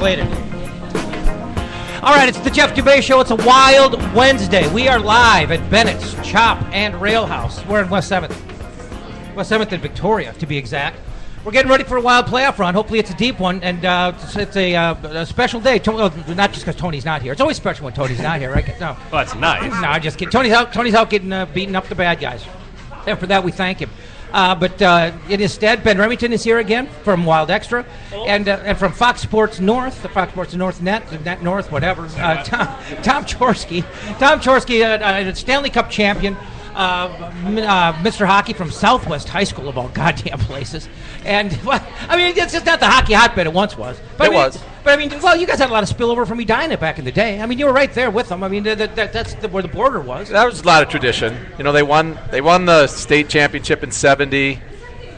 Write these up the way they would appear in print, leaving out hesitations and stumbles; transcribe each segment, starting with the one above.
played it. All right, it's the Jeff Dubay Show. It's a wild Wednesday. We are live at Bennett's Chop and Rail House. We're in West 7th. West 7th in Victoria, to be exact. We're getting ready for a wild playoff run. Hopefully it's a deep one, and it's a special day. Not just because Tony's not here. It's always special when Tony's not here, right? No. Well, that's nice. No, I'm just kidding. Tony's out getting beating up the bad guys. And for that, we thank him. But in his stead, Ben Remington is here again from Wild Extra, and from Fox Sports North, the Fox Sports North Net North, whatever. Tom Chorske. Tom Chorske, a Stanley Cup champion. Mr. Hockey from Southwest High School, of all goddamn places. And, I mean, it's just not the hockey hotbed it once was. But it was. But, I mean, well, you guys had a lot of spillover from Edina back in the day. I mean, you were right there with them. I mean, that's where the border was. That was a lot of tradition. You know, they won the state championship in 70.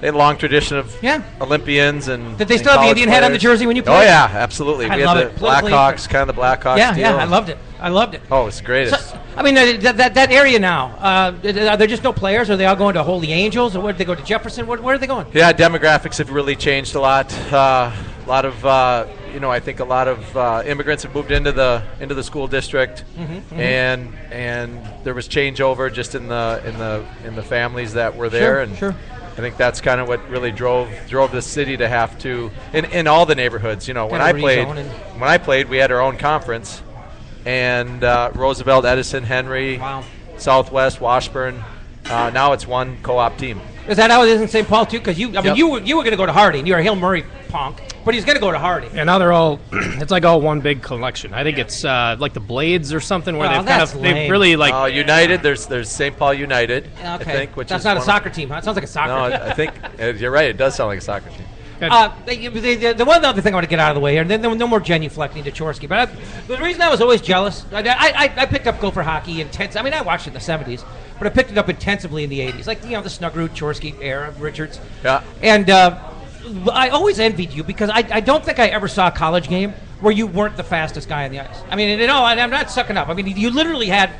They had a long tradition of Olympians and did they still have the Indian head on the jersey when you played? Oh, yeah, absolutely. I we love had the Blackhawks, kind of the Blackhawks deal. Yeah, I loved it. Oh, it's the greatest. So, I mean, that area now, are there just no players? Are they all going to Holy Angels? Or where did they go to Jefferson? Where are they going? Yeah, demographics have really changed a lot. A lot of, I think a lot of immigrants have moved into the school district, and there was changeover just in the families that were there. Sure. I think that's kind of what really drove the city to have to in all the neighborhoods. You know, when I played, we had our own conference, and Roosevelt, Edison, Henry, Southwest, Washburn. Now it's one co-op team. Is that how it is in St. Paul too? Because you were going to go to Harding. You're a Hill Murray punk, but he's going to go to Harding. And now they're all it's like all one big collection. I think it's like the Blades or something where they've really like United. There's St. Paul United. Okay. I think, which that's is not a soccer team. Huh? It sounds like a soccer team. No, I think you're right. It does sound like a soccer team. The one other thing I want to get out of the way here, and then no more genuflecting to Chorske. But the reason I was always jealous, I picked up Gopher hockey intense. I mean, I watched it in the 70s, but I picked it up intensively in the 80s, like the Snuggerud, Chorske era, Richards. Yeah. And I always envied you because I don't think I ever saw a college game where you weren't the fastest guy on the ice. I mean, I'm not sucking up. I mean, you literally had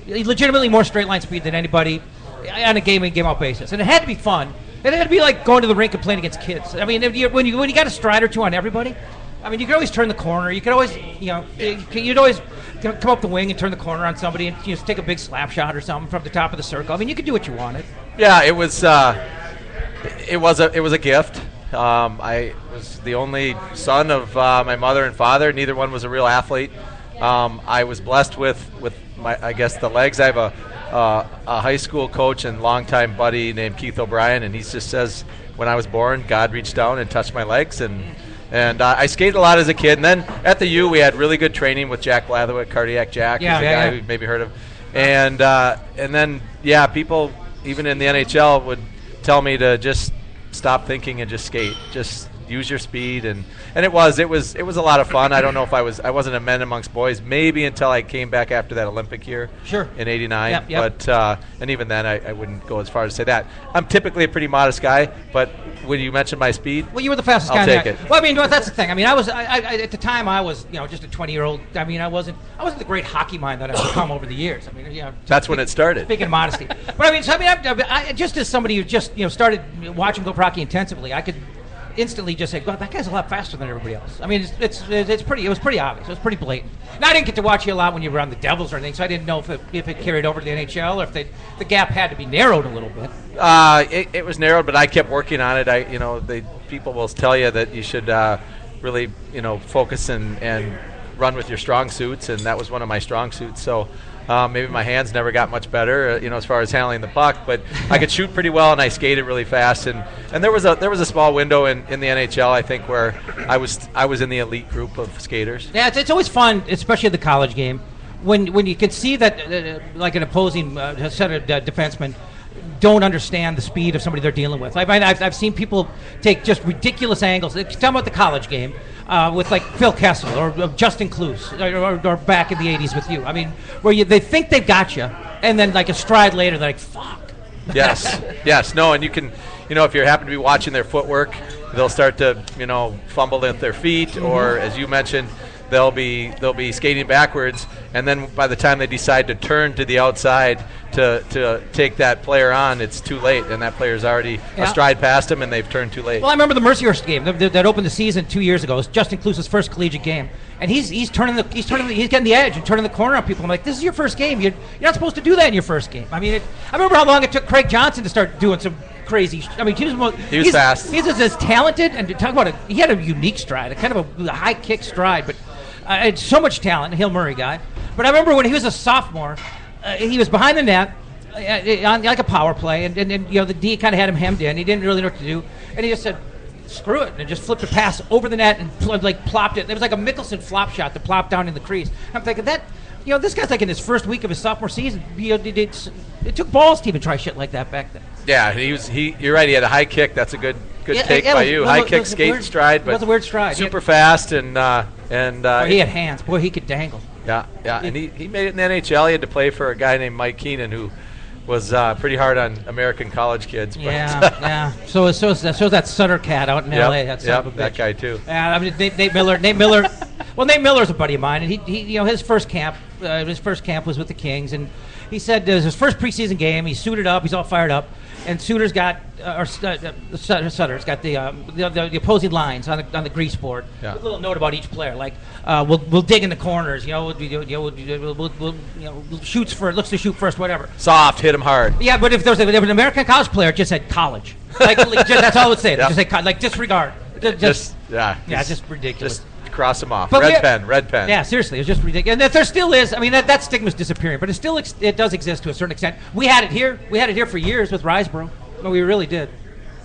legitimately more straight line speed than anybody on a game-in, game-out basis, and it had to be fun. It had to be like going to the rink and playing against kids. I mean, when you got a stride or two on everybody, I mean, you could always turn the corner. You could always, you'd always come up the wing and turn the corner on somebody and just take a big slap shot or something from the top of the circle. I mean, you could do what you wanted. Yeah, it was a gift. I was the only son of my mother and father. Neither one was a real athlete. I was blessed with the legs. I have a high school coach and longtime buddy named Keith O'Brien, and he just says when I was born, God reached down and touched my legs, and I skated a lot as a kid. And then at the U, we had really good training with Jack Blatherwick, Cardiac Jack, who's a guy you've maybe heard of. And then people even in the NHL would tell me to just stop thinking and just skate, just use your speed, and it was a lot of fun. I don't know if I wasn't a men amongst boys maybe until I came back after that Olympic year in '89. Yep. But and even then I wouldn't go as far as to say that. I'm typically a pretty modest guy, but when you mentioned my speed, well, you were the fastest guy. I'll take it. Well, I mean, that's the thing. I mean, I at the time I was just a 20-year-old. I mean, I wasn't the great hockey mind that I've become over the years. I mean, that's when it started. Speaking of modesty, but I just as somebody who just started watching Gopher hockey intensively, I could instantly just say, God, that guy's a lot faster than everybody else. I mean, it was pretty obvious. It was pretty blatant. Now, I didn't get to watch you a lot when you were on the Devils or anything, so I didn't know if it carried over to the NHL or if the gap had to be narrowed a little bit. It was narrowed, but I kept working on it. People will tell you that you should really, focus and run with your strong suits, and that was one of my strong suits. So maybe my hands never got much better, as far as handling the puck, but I could shoot pretty well, and I skated really fast. And there was a small window in the NHL, I think, where I was in the elite group of skaters. Yeah, it's always fun, especially the college game, when you can see that like an opposing set of defensemen don't understand the speed of somebody they're dealing with. I've seen people take just ridiculous angles. Talking about the college game with like Phil Kessel or Justin Kloos or back in the 80s with you. I mean, where they think they've got you, and then like a stride later, they're like, fuck. Yes. No, and you can, if you happen to be watching their footwork, they'll start to, fumble at their feet, or as you mentioned, they'll be skating backwards, and then by the time they decide to turn to the outside to take that player on, it's too late, and that player's already a stride past him, and they've turned too late. Well, I remember the Mercyhurst game that opened the season 2 years ago. It was Justin Kluse's first collegiate game, and he's getting the edge and turning the corner on people. I'm like, this is your first game. You're not supposed to do that in your first game. I mean, I remember how long it took Craig Johnson to start doing some crazy. I mean, he was fast. He's as talented, and to talk about it, he had a unique stride, a kind of a high kick stride, but it's so much talent. Hill Murray guy. But I remember when he was a sophomore, he was behind the net on like a power play, and the D kind of had him hemmed in. He didn't really know what to do, and he just said, "Screw it," and just flipped a pass over the net and plopped it. It was like a Mickelson flop shot that plopped down in the crease. I'm thinking that. This guy's like in his first week of his sophomore season. It took balls to even try shit like that back then. Yeah, you're right. He had a high kick. That's a good take by you. High kick, skate stride, but it was a weird stride. Super fast and boy, he had hands. Boy, he could dangle. Yeah, and he made it in the NHL. He had to play for a guy named Mike Keenan who was pretty hard on American college kids. But yeah. So that Sutter cat out in L.A. That's that guy too. Yeah, I mean Nate Miller. Well, Nate Miller's a buddy of mine, and he his first camp was with the Kings, and he said it was his first preseason game. He suited up, he's all fired up, and Sutter's got Sutter's got the opposing lines on the grease board. Yeah. With a little note about each player, like we'll dig in the corners, we'll shoots first, looks to shoot first, whatever. Soft, hit him hard. Yeah, but if there was an American college player, it just said college, that's all it would say. Just say like disregard. Just ridiculous. Just cross them off. Red pen. Yeah, seriously, it's just ridiculous. And there still is. I mean, that stigma's disappearing, but it does exist to a certain extent. We had it here. We had it here for years with Riseborough. No, we really did.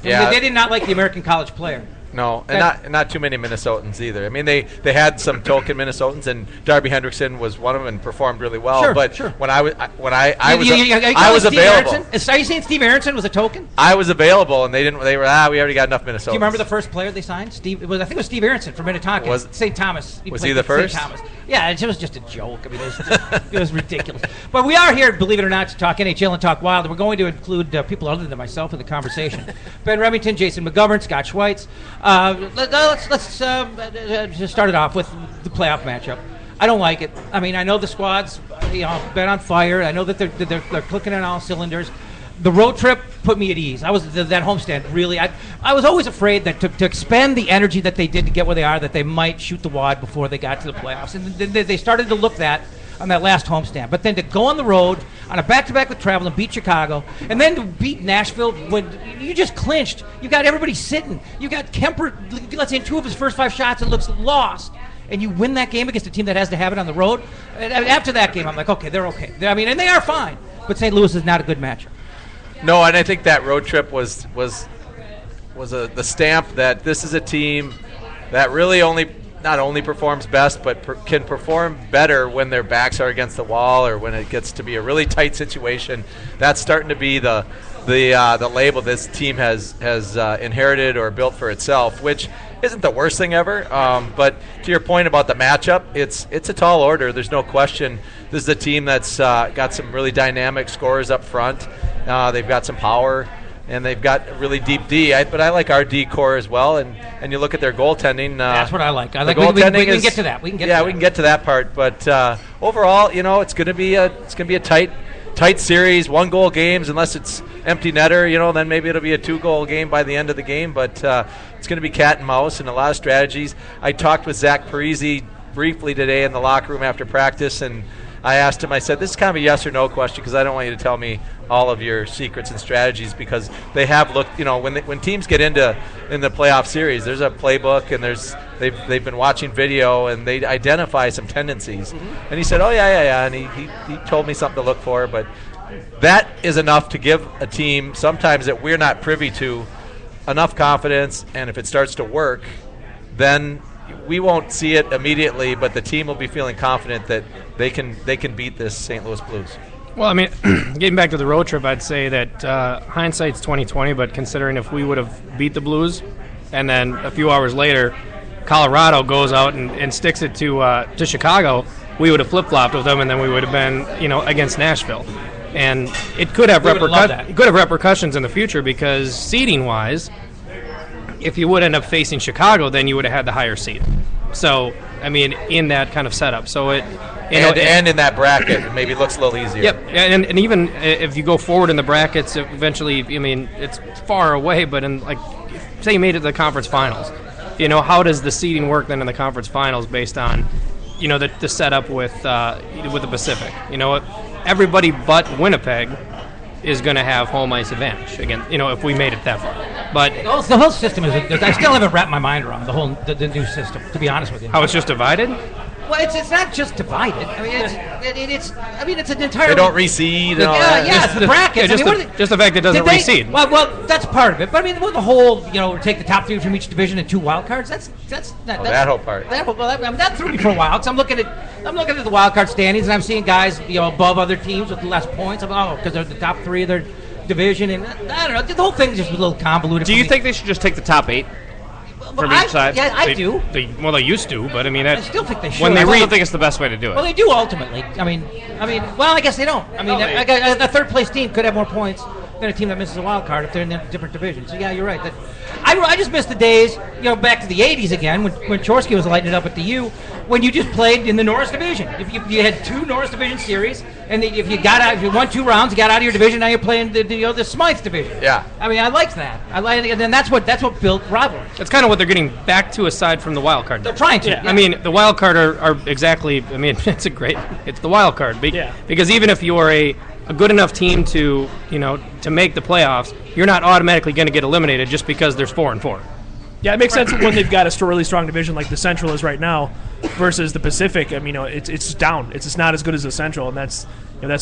They did not like the American college player. No, and not too many Minnesotans either. I mean, they had some token Minnesotans, and Darby Hendrickson was one of them and performed really well. Sure. When I was available. Are you saying Steve Aronson was a token? I was available, and they were we already got enough Minnesotans. Do you remember the first player they signed? I think it was Steve Aronson from Minnetonka. Was St. Thomas? Was he the first? St. Thomas. Yeah, it was just a joke. I mean, it was ridiculous. But we are here, believe it or not, to talk NHL and talk Wild. We're going to include people other than myself in the conversation. Ben Remington, Jason McGovern, Scott Schweitz. Let's just start it off with the playoff matchup. I don't like it. I mean, I know the squad's been on fire. I know that they're clicking on all cylinders. The road trip put me at ease. I was that homestand really. I was always afraid that to expend the energy that they did to get where they are, that they might shoot the wad before they got to the playoffs, and they started to look that on that last homestand. But then to go on the road on a back-to-back with travel and beat Chicago, and then to beat Nashville when you just clinched. You got everybody sitting. You got Kemper, let's say in 2 of his first 5 shots, it looks lost. And you win that game against a team that has to have it on the road. And after that game, I'm like, okay, they're okay. I mean, and they are fine. But St. Louis is not a good matchup. No, and I think that road trip was the stamp that this is a team that really not only performs best, but can perform better when their backs are against the wall or when it gets to be a really tight situation. That's starting to be the label this team has inherited or built for itself, which isn't the worst thing ever. But to your point about the matchup, it's a tall order. There's no question. This is a team that's got some really dynamic scorers up front. They've got some power. And they've got a really deep D, but I like our D core as well. And you look at their goaltending. That's what I like. We can get to that. We can get to that part. But overall, it's going to be a tight series, 1-goal games, unless it's empty netter. Then maybe it'll be a 2-goal game by the end of the game. But it's going to be cat and mouse and a lot of strategies. I talked with Zach Parise briefly today in the locker room after practice, and I asked him, I said, this is kind of a yes or no question because I don't want you to tell me all of your secrets and strategies, because they have looked, when teams get in the playoff series, there's a playbook and they've been watching video and they identify some tendencies. Mm-hmm. And he said, oh, yeah. And he told me something to look for, but that is enough to give a team sometimes that we're not privy to enough confidence, and if it starts to work, then we won't see it immediately, but the team will be feeling confident that they can beat this St. Louis Blues. Well, I mean, getting back to the road trip, I'd say that hindsight's 20/20, but considering if we would have beat the Blues, and then a few hours later, Colorado goes out and sticks it to Chicago, we would have flip-flopped with them, and then we would have been, against Nashville. And it could have repercussions in the future because seeding-wise, if you would end up facing Chicago, then you would have had the higher seed. So I mean, in that kind of setup. So and in that bracket, it maybe looks a little easier. Yep, and even if you go forward in the brackets, eventually, I mean, it's far away, but say you made it to the conference finals, how does the seeding work then in the conference finals based on, the setup with the Pacific? Everybody but Winnipeg is going to have home ice advantage again. If we made it that far, but the whole system is. I still haven't wrapped my mind around the new system. To be honest with you, how it's just divided. Well, it's not just divided. I mean, it's an entire. They don't reseed. It's the brackets. Just the fact that it doesn't reseed. Well, that's part of it. But I mean, with the whole, take the top 3 from each division and 2 wild cards. That's that whole part. That threw me for a while. Because I'm looking at the wild card standings and I'm seeing guys above other teams with less points. Because they're the top 3 of their division, and I don't know. The whole thing's just a little convoluted. Do you think they should just take the top 8? From each side? Yeah, I do. They used to, but I mean, I still think they should. When I don't think it's the best way to do it. Well, they do ultimately. I mean, well, I guess they don't. I mean, a third place team could have more points than a team that misses a wild card if they're in a different division. So yeah, you're right. I just miss the days, back to the '80s again when Chorske was lighting it up at the U, when you just played in the Norris division. If you had 2 Norris division series, and if you won 2 rounds, you got out of your division. Now you're playing the Smythe division. Yeah. I mean, I liked that. And then that's what built rivalry. That's kind of what they're getting back to, aside from the wild card. They're trying to. Yeah. I mean, the wild card are exactly. I mean, it's the wild card. Because even if you are a good enough team to make the playoffs, you're not automatically going to get eliminated just because there's 4 and 4. Yeah, it makes sense when they've got a really strong division like the Central is right now versus the Pacific. I mean, it's down. It's just not as good as the Central, and that's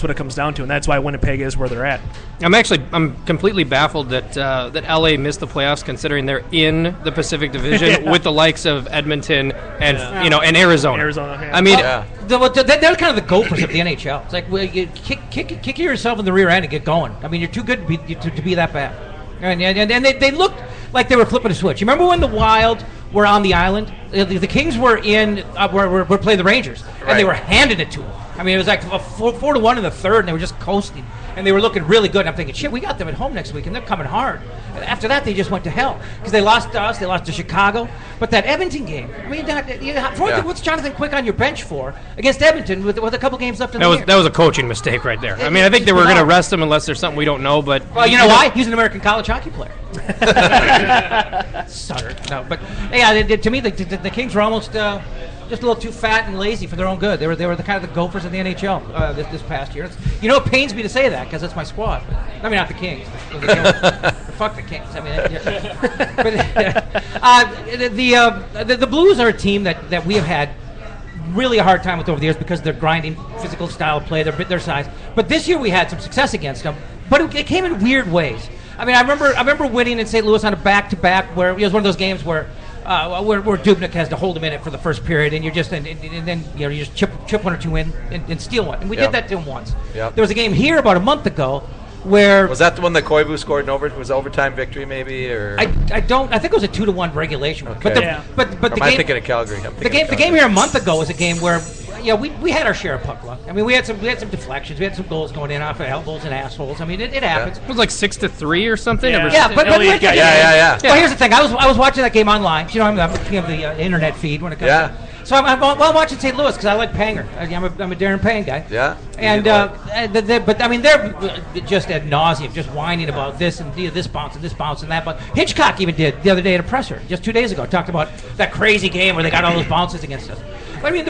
what it comes down to, and that's why Winnipeg is where they're at. I'm completely baffled that LA missed the playoffs, considering they're in the Pacific Division with the likes of Edmonton and and Arizona. Yeah. I mean, they're kind of the Gophers of the NHL. It's like you kick yourself in the rear end and get going. I mean, you're too good to be that bad. And they looked like they were flipping a switch. You remember when the Wild were on the island? The Kings were were playing the Rangers, and they were handing it to them. I mean, it was like 4-1 in the third, and they were just coasting, and they were looking really good. And I'm thinking, shit, we got them at home next week, and they're coming hard. And after that, they just went to hell because they lost to us, they lost to Chicago. But that Edmonton game, I mean, what's Jonathan Quick on your bench for against Edmonton with a couple games left in the year? That was a coaching mistake right there. I mean, I think they were going to rest him unless there's something we don't know. But well, you know why? He's an American college hockey player. Sutter. No, but yeah, to me, the Kings were almost just a little too fat and lazy for their own good. They were the kind of the Gophers of the NHL this past year. It pains me to say that because it's my squad. I mean, not the Kings. Fuck the Kings. I mean, but the Blues are a team that we have had really a hard time with over the years because of their grinding physical style of play, their size. But this year we had some success against them, but it came in weird ways. I mean, I remember winning in St. Louis on a back-to-back where it was one of those games where Dubnyk has to hold him in it for the first period, and you just then you just chip one or two in and steal one, and we did that to him once. Yep. There was a game here about a month ago where was that the one that Koivu scored in was overtime victory maybe or I think it was a 2-1 regulation. Okay. But the game, thinking of Calgary. The game here a month ago was a game where we had our share of puck luck. I mean, we had some deflections, we had some goals going in off of elbows and assholes. I mean, it happens. It was like 6-3 or something. Yeah, but well, here's the thing. I was watching that game online. I'm king of the internet feed when it comes to. So I'm watching St. Louis because I like Panger. I'm a Darren Pang guy. Yeah. And but I mean they're just ad nauseum, just whining about this and this bounce and that. But Hitchcock even did the other day at a presser just 2 days ago. Talked about that crazy game where they got all those bounces against us. But I mean,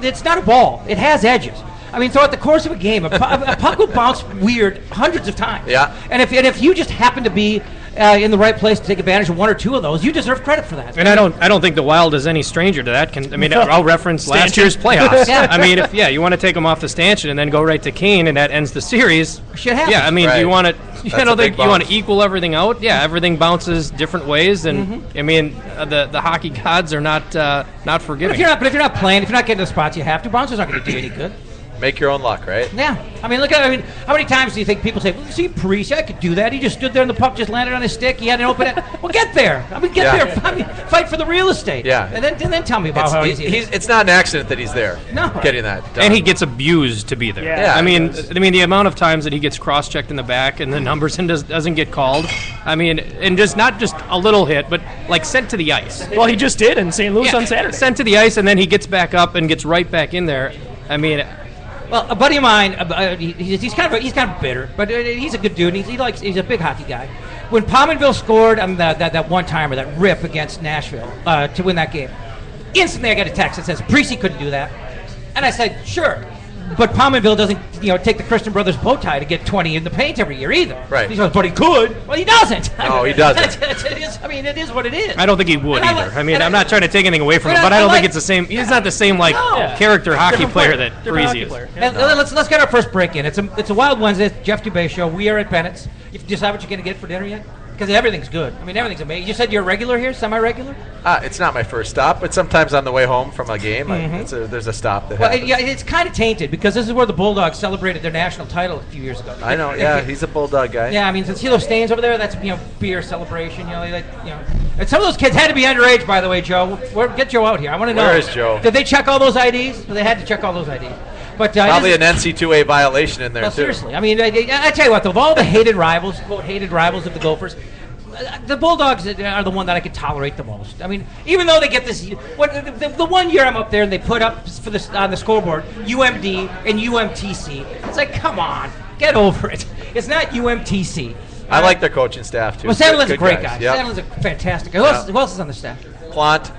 it's not a ball. It has edges. I mean, throughout the course of a game, a puck will bounce weird hundreds of times. Yeah. And if you just happen to be in the right place to take advantage of one or two of those, you deserve credit for that. And I don't think the Wild is any stranger to that. I'll reference last year's playoffs. I mean, if you want to take them off the stanchion and then go right to Kane and that ends the series. Shit happens. Yeah, I mean, do you want to? I don't think you want to equal everything out. Yeah, everything bounces different ways, and I mean, the hockey gods are not forgiving. But if you're not playing, if you're not getting the spots you have to, bouncers aren't going to do you any good. Make your own luck, right? Yeah. I mean, how many times do you think people say, well, see, Parise, I could do that. He just stood there and the puck just landed on his stick. He had an open end. Well, get there. Get there. I mean, fight for the real estate. Yeah. And then tell me about how easy it is. It's not an accident that he's there. No. Getting that done. And he gets abused to be there. Yeah. I mean, the amount of times that he gets cross-checked in the back and the numbers and doesn't get called. I mean, and just not just a little hit, but like sent to the ice. Well, he just did in St. Louis on Saturday. Sent to the ice, and then he gets back up and gets right back in there. I mean, well, a buddy of mine, he's kind of bitter, but he's a good dude. He's a big hockey guy. When Pominville scored on that one timer, that rip against Nashville to win that game, instantly I got a text that says Precy couldn't do that, and I said sure. But Pominville doesn't, take the Christian Brothers bow tie to get 20 in the paint every year either. Right. He goes, but he could. Well, he doesn't. No, he doesn't. It is what it is. I don't think he would either. I'm not trying to take anything away from him, but I don't think it's the same. He's not the same character hockey player that Parise is. And let's get our first break in. It's a Wild Wednesday. It's Jeff Dubé show. We are at Bennett's. You decide what you're going to get for dinner yet? Because everything's good. I mean, everything's amazing. You said you're a regular here, semi-regular? It's not my first stop, but sometimes on the way home from a game, there's a stop that happens. It's kind of tainted because this is where the Bulldogs celebrated their national title a few years ago. I know, yeah, he's a Bulldog guy. Yeah, I mean, see those stains over there? That's beer celebration. And some of those kids had to be underage, by the way, Joe. Get Joe out here. I want to know. Where is Joe? Did they check all those IDs? They had to check all those IDs. But probably an NC2A violation in there, too. Seriously. I mean, I tell you what, though, of all the hated rivals of the Gophers, the Bulldogs are the one that I could tolerate the most. I mean, even though they get this, the 1 year I'm up there and they put up on the scoreboard UMD and UMTC. It's like, come on, get over it. It's not UMTC. I like their coaching staff, too. Well, Sandlin's a great guys. guy. Yep. Sandlin's a fantastic guy. Who else is on the staff? Plant.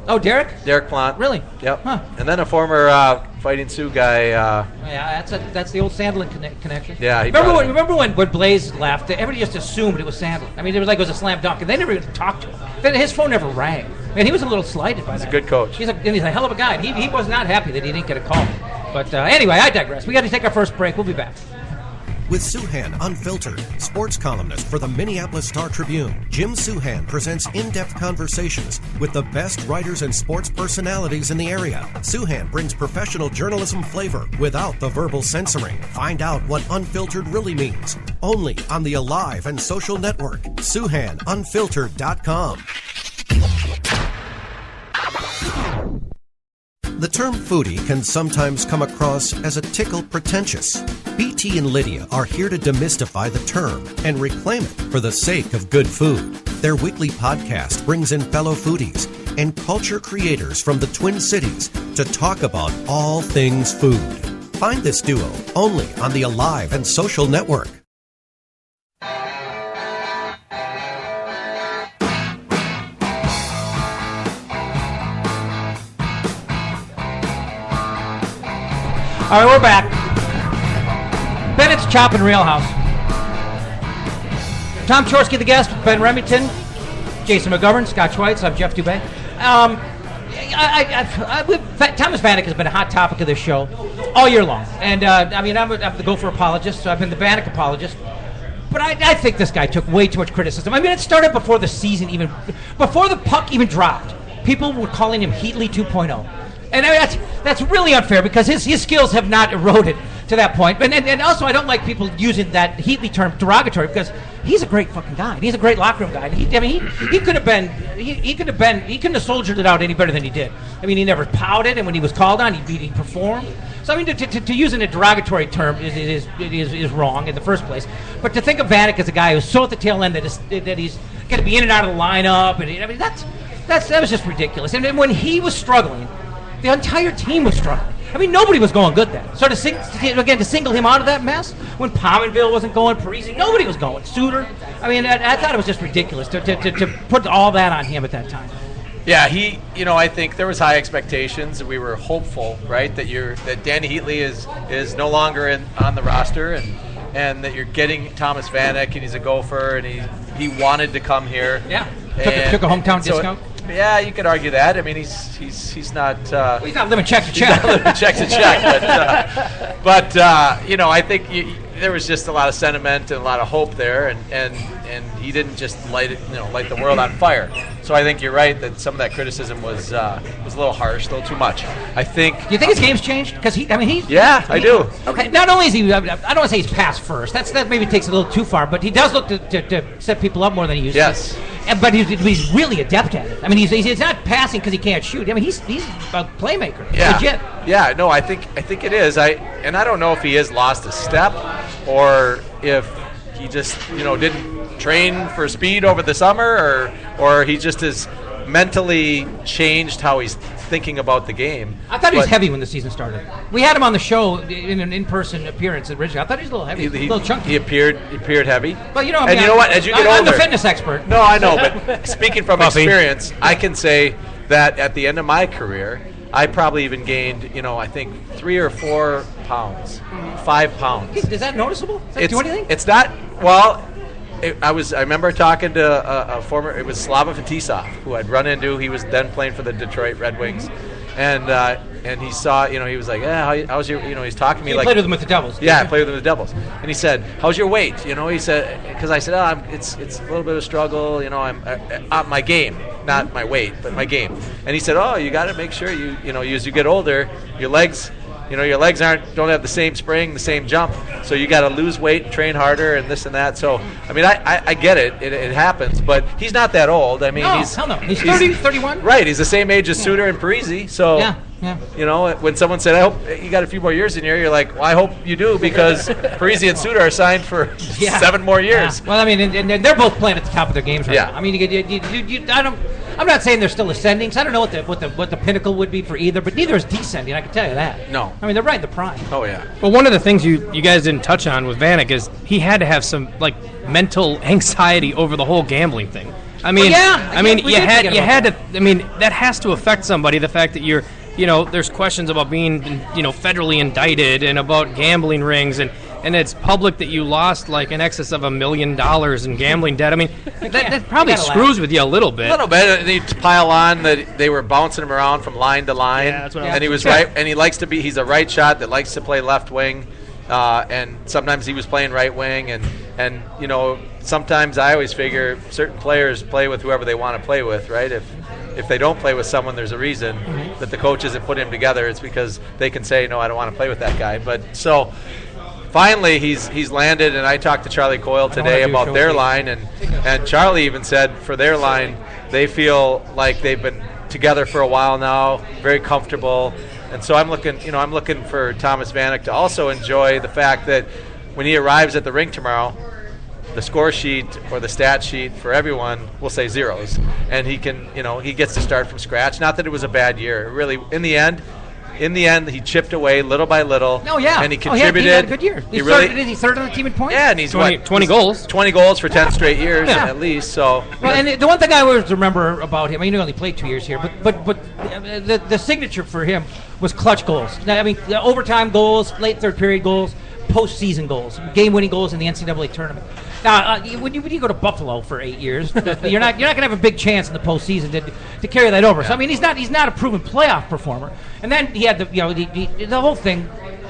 Oh, Derek? Derek Plant. Really? Yep. Huh. And then a former Fighting Sioux guy. Yeah, that's the old Sandlin connection. Yeah. Remember when Blaze left? Everybody just assumed it was Sandlin. I mean, it was a slam dunk, and they never even talked to him. His phone never rang. And he was a little slighted by that. He's a good coach. He's a hell of a guy. He was not happy that he didn't get a call. But anyway, I digress. We got to take our first break. We'll be back. With Suhan Unfiltered, sports columnist for the Minneapolis Star-Tribune, Jim Suhan presents in-depth conversations with the best writers and sports personalities in the area. Suhan brings professional journalism flavor without the verbal censoring. Find out what unfiltered really means. Only on the Alive and Social Network. SuhanUnfiltered.com. The term foodie can sometimes come across as a tickle pretentious. BT and Lydia are here to demystify the term and reclaim it for the sake of good food. Their weekly podcast brings in fellow foodies and culture creators from the Twin Cities to talk about all things food. Find this duo only on the Alive and Social Network. All right, we're back. Bennett's Chop and Real House. Tom Chorske, the guest, Ben Remington, Jason McGovern, Scott Schweitz. I'm Jeff Dubé. Thomas Vanek has been a hot topic of this show all year long. And, I'm the Gopher apologist, so I've been the Vanek apologist. But I think this guy took way too much criticism. I mean, it started before the season before the puck even dropped. People were calling him Heatley 2.0. And that's really unfair because his skills have not eroded to that point. And also, I don't like people using that Heatley term derogatory because he's a great fucking guy. And he's a great locker room guy. And he could have he couldn't have soldiered it out any better than he did. I mean, he never pouted, and when he was called on, he performed. So I mean, to use a derogatory term is wrong in the first place. But to think of Vanek as a guy who's so at the tail end that he's going to be in and out of the lineup, and that was just ridiculous. And when he was struggling, the entire team was struggling. I mean, nobody was going good then. So to single him out of that mess, when Pominville wasn't going, Parise, nobody was going. Suter, I mean, I thought it was just ridiculous to put all that on him at that time. Yeah, I think there was high expectations. We were hopeful, right, that Danny Heatley is no longer on the roster, and that you're getting Thomas Vanek, and he's a Gopher, and he wanted to come here. Yeah, took a hometown discount. Yeah, you could argue that. I mean, he's not. He's not living check to check. He's not living check to check. But I think there was just a lot of sentiment and a lot of hope there, and he didn't just light the world on fire. So I think you're right that some of that criticism was a little harsh, a little too much. I think. Do you think his game's changed? Because Yeah, I do. Okay, not only is he, I don't want to say he's pass first. That maybe takes it a little too far, but he does look to set people up more than he used Yes. to. But he's really adept at it. I mean, he's not passing because he can't shoot. I mean, he's a playmaker. Yeah. Legit. Yeah, no, I think it is. I don't know if he has lost a step or if he just didn't train for speed over the summer or he just has mentally changed how he's thinking about the game. I thought he was heavy when the season started. We had him on the show in an in-person appearance originally. I thought he was a little heavy, a little chunky. He appeared heavy. But you know what? As you get older, I'm the fitness expert. No, I know, but speaking from experience, I can say that at the end of my career, I probably even gained, I think 3 or 4 pounds, 5 pounds. Is that noticeable? Does that do anything? It's not. Well, I remember talking to a former. It was Slava Fetisov, who I'd run into. He was then playing for the Detroit Red Wings, and he saw. He was like, "Yeah, how's your?" He's talking to me You like. played with him with the Devils. Yeah, I played with him with the Devils, and he said, "How's your weight?" He said, because I said, it's a little bit of a struggle. I'm my game, not my weight, but my game. And he said, "Oh, you got to make sure you as you get older, your legs." Your legs don't have the same spring, the same jump, so you got to lose weight, train harder, and this and that. So, I mean, I get it. It happens, but he's not that old. I mean, he's 30, 31. Right, he's the same age as Suter and Parisi. So, yeah. When someone said, "I hope you got a few more years in here," you're like, "Well, I hope you do," because Parisi and Suter are signed for 7 more years. Yeah. Well, I mean, and they're both playing at the top of their games right now. I mean, I'm not saying they're still ascending. So I don't know what the pinnacle would be for either, but neither is descending. I can tell you that. No. I mean, they're right in the prime. Oh yeah. Well, one of the things you guys didn't touch on with Vanek is he had to have some mental anxiety over the whole gambling thing. I mean, you had to. I mean, that has to affect somebody. The fact that you're, there's questions about being, federally indicted and about gambling rings and it's public that you lost in excess of $1 million in gambling debt. I mean, that probably screws with you a little bit. A little bit. And they pile on that they were bouncing him around from line to line. Yeah, that's what and he was right. And he likes to be. He's a right shot that likes to play left wing. And sometimes he was playing right wing. And sometimes I always figure certain players play with whoever they want to play with, right? If they don't play with someone, there's a reason that the coach isn't putting him together. It's because they can say, no, I don't want to play with that guy. But so. Finally, he's landed, and I talked to Charlie Coyle today about their line, and Charlie even said for their line, they feel like they've been together for a while now, very comfortable, and so I'm looking for Thomas Vanek to also enjoy the fact that when he arrives at the rink tomorrow, the score sheet or the stat sheet for everyone will say zeros, and he can, he gets to start from scratch. Not that it was a bad year, really. In the end, he chipped away little by little. Oh, yeah. And he contributed. He had a good year. He's third on the team in points? Yeah, and he's 20 goals. 20 goals for 10 straight years at least. So. Well, and the one thing I always remember about him, I mean, he only played 2 years here, but the signature for him was clutch goals. Now, I mean, the overtime goals, late third period goals, postseason goals, game-winning goals in the NCAA tournament. Now, when you go to Buffalo for 8 years, you're not going to have a big chance in the postseason to carry that over. Yeah. So I mean, he's not a proven playoff performer. And then he had the whole thing.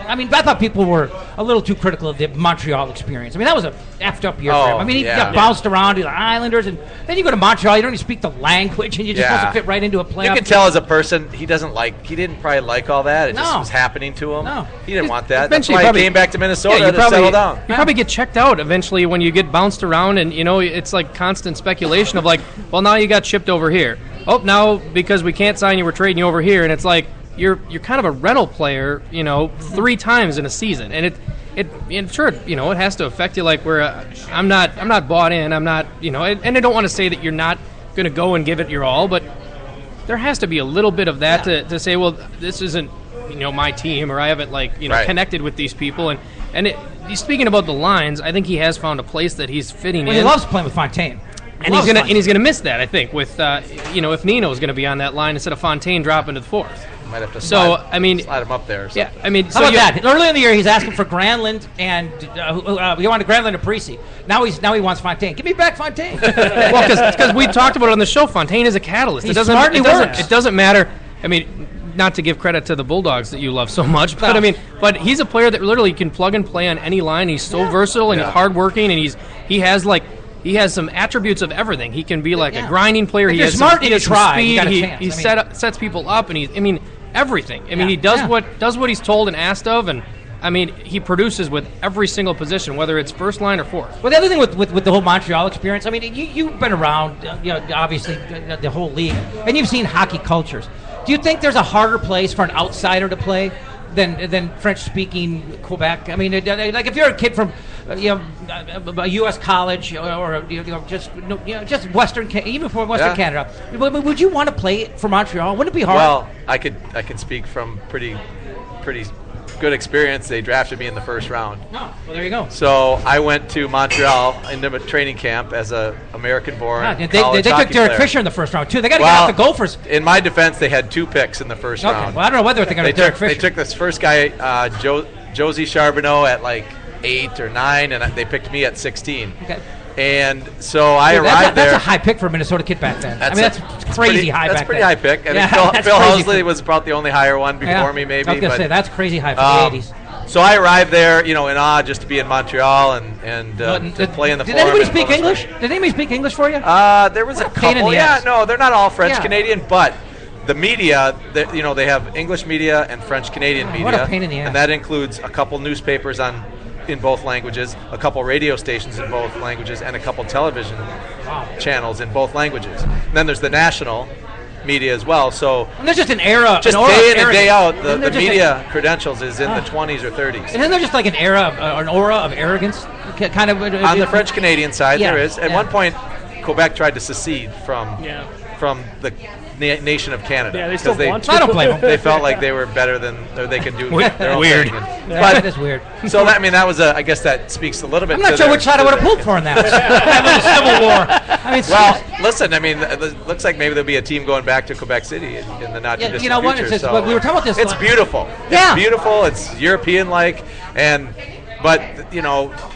I mean, I thought people were a little too critical of the Montreal experience. I mean, that was a effed up year for him. I mean, he got bounced around to the Islanders, and then you go to Montreal, you don't even speak the language, and you're just supposed to fit right into a playoff. You can tell as a person, he didn't probably like all that. It just was happening to him. No. He didn't want that. That's why he came back to Minnesota to settle down. You probably get checked out eventually when you get bounced around, and, it's like constant speculation of well, now you got shipped over here. Oh, now because we can't sign you, we're trading you over here, and it's like, you're kind of a rental player, 3 times in a season, and it sure, it has to affect you. Where I'm not bought in. I'm not, and I don't want to say that you're not going to go and give it your all, but there has to be a little bit of that to say, well, this isn't, my team, or I haven't connected with these people, and speaking about the lines, I think he has found a place that he's fitting in. He loves playing with Fontaine. And he's gonna miss that, I think, with if Nino's gonna be on that line instead of Fontaine dropping to the fourth. Might have to slide him up there. Yeah, I mean, how about that? Early in the year, he's asking for Granlund, and he wanted Granlund and Parisi. Now he wants Fontaine. Give me back Fontaine. Well, because we talked about it on the show, Fontaine is a catalyst. He's smart and he works. It doesn't matter. I mean, not to give credit to the Bulldogs that you love so much, but I mean, but he's a player that literally can plug and play on any line. He's so versatile and he's hardworking, and he has some attributes of everything. He can be like a grinding player. If he you're has smart some, he and has you some try, speed. you got a chance. He sets people up, and everything. I mean, he does what he's told and asked of, and I mean, he produces with every single position, whether it's first line or fourth. Well, the other thing with the whole Montreal experience, I mean, you've been around, obviously the whole league, and you've seen hockey cultures. Do you think there's a harder place for an outsider to play than French-speaking Quebec? I mean, like if you're a kid from a U.S. college or just Western, even from Western Canada, would you want to play for Montreal? Wouldn't it be hard? Well, I could speak from pretty good experience. They drafted me in the first round. Oh, well, there you go. So I went to Montreal into a training camp as a American-born They college took hockey Derek player. Fisher in the first round too. They got to get off the Gophers. In my defense, they had 2 picks in the first round. Well, I don't know whether they got Derek Fisher. They took this first guy, Josie Charbonneau, at like 8 or 9, and they picked me at 16. Okay. And so I arrived there. That's a high pick for a Minnesota kid back then. That's crazy high back then. That's pretty high pick. And Phil Housley was about the only higher one before me, maybe. I was going to say, that's crazy high for the 80s. So I arrived there, in awe just to be in Montreal and to play in the Forum. Did anybody speak English? Did anybody speak English for you? There was a couple. No, they're not all French-Canadian, but the media, they have English media and French-Canadian media. What a pain in the ass. And that includes a couple newspapers in both languages, a couple radio stations in both languages, and a couple television channels in both languages. And then there's the national media as well. So and there's just an era, just day in and day out, the media credentials is in the 20s or 30s. Isn't there just like an aura of arrogance, kind of on the French-Canadian side? There is. At one point, Quebec tried to secede from the nation of Canada. Yeah, they still want to. I don't blame them. They felt like they were better than, or they could do their own weird. thing. But that is weird. So that was I guess that speaks a little bit. I'm not sure which side I would have pulled for in that. Civil War. I mean, well, listen. I mean, it looks like maybe there'll be a team going back to Quebec City in the not too distant you know what? future. We were talking about this. It's beautiful. Yeah. It's beautiful. It's European-like, but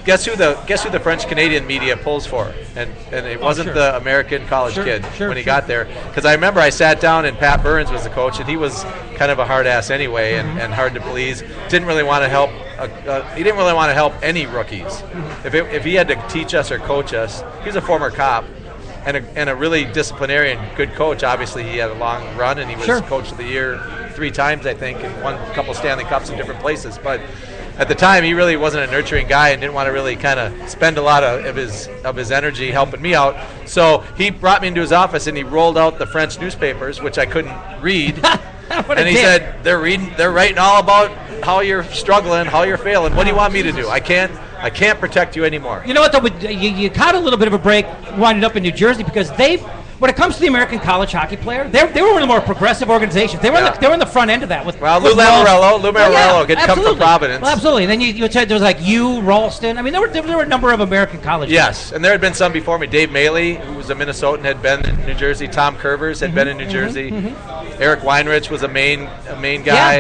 guess who the French Canadian media pulls for, and it wasn't the American college kid when he got there, because I remember I sat down and Pat Burns was the coach, and he was kind of a hard ass anyway, and hard to please. Didn't really want to help. He didn't really want to help any rookies. If he had to teach us or coach us, he was a former cop. And a really disciplinarian, good coach. Obviously, he had a long run, and he was Coach of the Year 3 times, I think, and won a couple Stanley Cups in different places. But at the time, he really wasn't a nurturing guy and didn't want to really kind of spend a lot of his energy helping me out. So he brought me into his office, and he rolled out the French newspapers, which I couldn't read. And he said, they're writing all about how you're struggling, how you're failing. What do you want me to do? I can't protect you anymore. You know what, though? You caught a little bit of a break winding up in New Jersey because when it comes to the American college hockey player, they were one of the more progressive organizations. They were in the front end of that. Lou Lamoriello had come from Providence. Well, absolutely. And then you said there was like Ralston. I mean, there were a number of American colleges. Yes, and there had been some before me. Dave Maley, who was a Minnesotan, had been in New Jersey. Tom Curvers had been in New Jersey. Eric Weinrich was a main guy.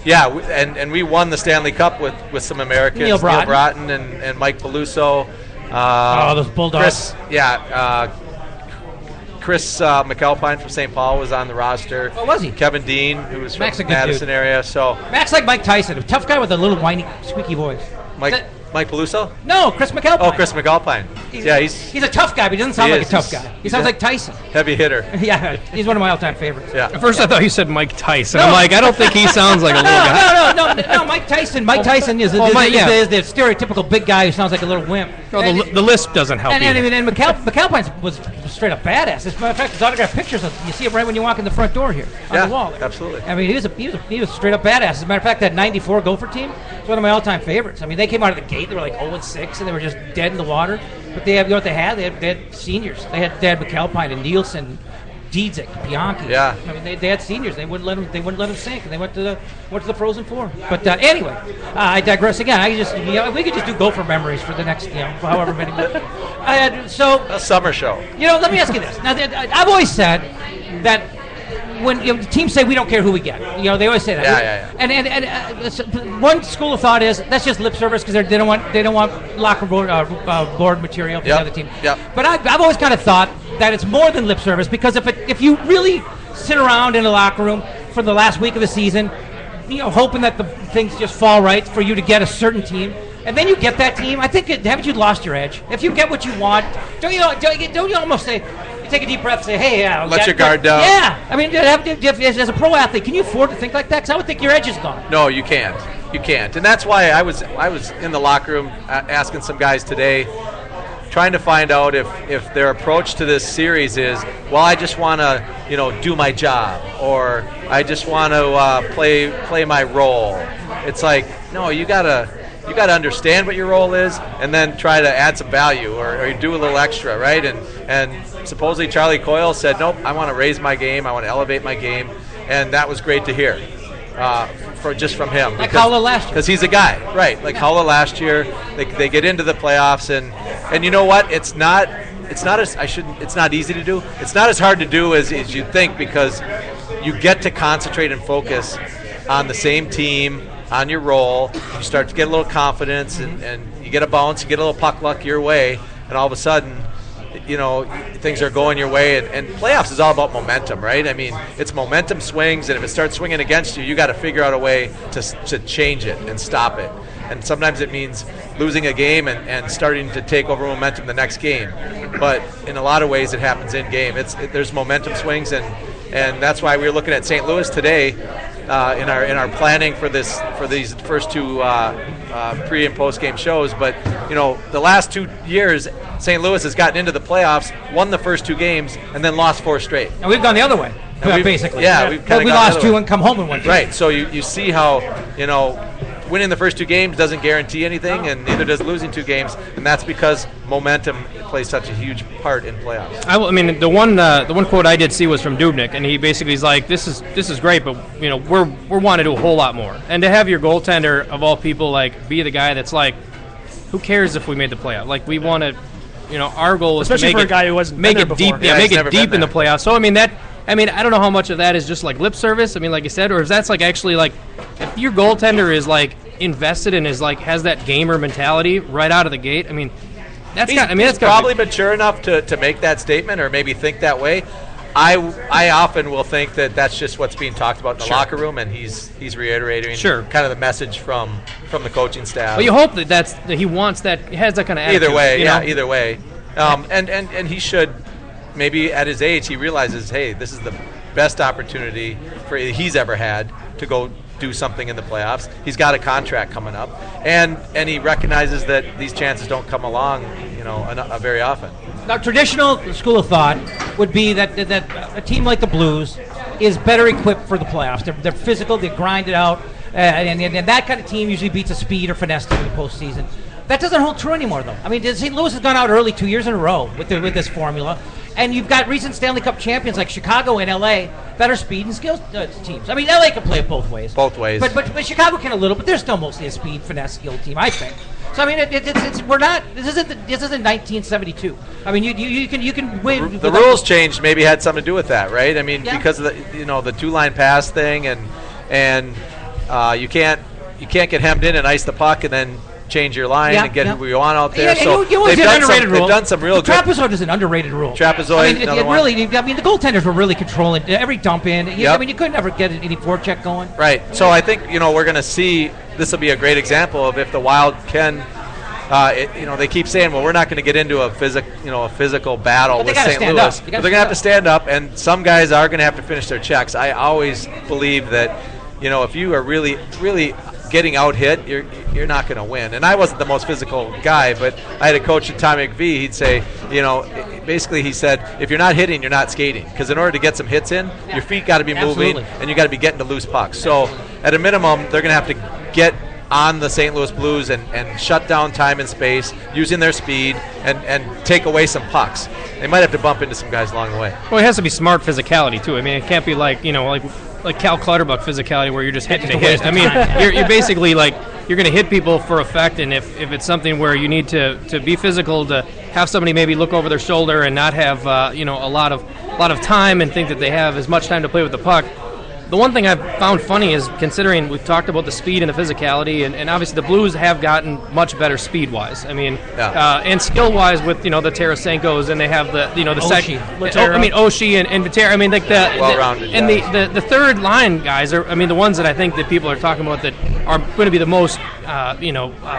And we won the Stanley Cup with some Americans. Neil Broughton and Mike Peluso. Those Bulldogs. Chris McAlpine from St. Paul was on the roster. Oh, was he? Kevin Dean, who was Max from the Madison area. So Max like Mike Tyson, a tough guy with a little whiny, squeaky voice. Mike Peluso? No, Chris McAlpine. Oh, Chris McAlpine. He's a tough guy, but he doesn't sound like a tough guy. He sounds like Tyson. Heavy hitter. Yeah, he's one of my all-time favorites. Yeah. At first, I thought you said Mike Tyson. I'm like, I don't think he sounds like a little guy. No, Mike Tyson. Mike Tyson is the stereotypical big guy who sounds like a little wimp. No, the lisp doesn't help and McAlpine was straight up badass. As a matter of fact, his autographed pictures, you see it right when you walk in the front door here on the wall. Absolutely. I mean, he was straight up badass. As a matter of fact, that '94 Gopher team is one of my all-time favorites. I mean, they came out of the gate, they were like 0-6, and they were just dead in the water. But they have what they had. They had seniors. They had McAlpine and Nielsen, Diedzik, Bianchi. Yeah. I mean, they had seniors. They wouldn't let them sink, and they went to the Frozen Four. But anyway, I digress again. We could just do Gopher memories for the next however many minutes. A summer show. Let me ask you this. Now, I've always said that when teams say we don't care who we get, they always say that. Yeah. And one school of thought is that's just lip service because they don't want locker board material for the other team. Yep. But I've always kind of thought that it's more than lip service because if you really sit around in the locker room for the last week of the season, hoping that the things just fall right for you to get a certain team. And then you get that team. I think haven't you lost your edge? If you get what you want, don't you almost say, you take a deep breath, and say, hey, let your guard down. Yeah, I mean, as a pro athlete, can you afford to think like that? Because I would think your edge is gone. No, you can't. You can't. And that's why I was in the locker room asking some guys today, trying to find out if their approach to this series is, well, I just want to do my job, or I just want to play my role. It's like, no, you gotta understand what your role is, and then try to add some value, or you do a little extra, right? And supposedly Charlie Coyle said, nope, I want to raise my game, I want to elevate my game, and that was great to hear. From him, like Howla last year, because he's a guy, right? Like Howla last year, they get into the playoffs, and you know what? It's not easy to do. It's not as hard to do as you think, because you get to concentrate and focus on the same team, on your role. You start to get a little confidence, and you get a bounce, you get a little puck luck your way, and all of a sudden, things are going your way, and playoffs is all about momentum, right? I mean, it's momentum swings, and if it starts swinging against you, you got to figure out a way to change it and stop it. And sometimes it means losing a game and starting to take over momentum the next game. But in a lot of ways, it happens in game. There's momentum swings, and that's why we were looking at St. Louis today in our planning for these first two pre and post game shows. But the last 2 years, St. Louis has gotten into the playoffs, won the first 2 games, and then lost 4 straight. And we've gone the other way, basically. Yeah, we've kind of we lost 2 and come home in 1. Right. So you see how winning the first 2 games doesn't guarantee anything, and neither does losing 2 games, and that's because momentum plays such a huge part in playoffs. I mean, the one quote I did see was from Dubnyk, and he basically is like, "This is great, but we're wanting to do a whole lot more." And to have your goaltender of all people be the guy that's like, "Who cares if we made the playoff? Like, we want to, our goal is especially to for a guy who wasn't make been it there deep, before. make it deep in the playoffs." So I don't know how much of that is just like lip service. I mean, like you said, or if that's like actually like, if your goaltender is like invested and is like has that gamer mentality right out of the gate. I mean, he's probably mature enough to make that statement or maybe think that way. I often will think that that's just what's being talked about in the locker room, and he's reiterating kind of the message from the coaching staff. Well, you hope that he wants that, he has that kind of attitude. Either way. And he should, maybe at his age, he realizes, hey, this is the best opportunity he's ever had to go do something in the playoffs. He's got a contract coming up, and he recognizes that these chances don't come along, very often. Now, traditional school of thought would be that a team like the Blues is better equipped for the playoffs. They're physical, they grind it out, and that kind of team usually beats a speed or finesse team in the postseason. That doesn't hold true anymore, though. I mean, St. Louis has gone out early 2 years in a row with this formula, and you've got recent Stanley Cup champions like Chicago and L.A. that are speed and skill teams. I mean, L.A. can play it both ways. But Chicago can a little, but they're still mostly a speed, finesse, skill team, I think. So I mean, we're not. This isn't 1972. I mean, you can win. The rules changed. Maybe had something to do with that, right? I mean, because of the 2-line pass thing, and you can't get hemmed in and ice the puck and then change your line and get who you want out there. So they've done some real good. Trapezoid is an underrated rule. Trapezoid, I mean, the goaltenders were really controlling every dump in. I mean, you couldn't ever get any forecheck going. Right. So I think we're going to see. This will be a great example of if the Wild can. They keep saying, well, we're not going to get into a physical battle with St. Louis. But they're going to have to stand up, and some guys are going to have to finish their checks. I always believe that, if you are really, really getting out hit, you're not going to win. And I wasn't the most physical guy, but I had a coach at Tommy McVie. He'd say, basically he said, if you're not hitting, you're not skating. Because in order to get some hits in, your feet got to be moving, and you got to be getting to loose pucks. So at a minimum, they're going to have to get on the St. Louis Blues and shut down time and space using their speed and take away some pucks. They might have to bump into some guys along the way. Well, it has to be smart physicality too. I mean, it can't be like Cal Clutterbuck physicality where you're just hitting to hit. I mean, you're basically like you're going to hit people for effect, and if it's something where you need to be physical, to have somebody maybe look over their shoulder and not have a lot of time and think that they have as much time to play with the puck, The one thing I've found funny is, considering we've talked about the speed and the physicality, and obviously the Blues have gotten much better speed-wise. I mean, and skill-wise with the Tarasenko's, and they have the Oshie. Oshie and Vitera. I mean, like well-rounded and guys. the third line guys are, I mean, the ones that I think that people are talking about that are going to be the most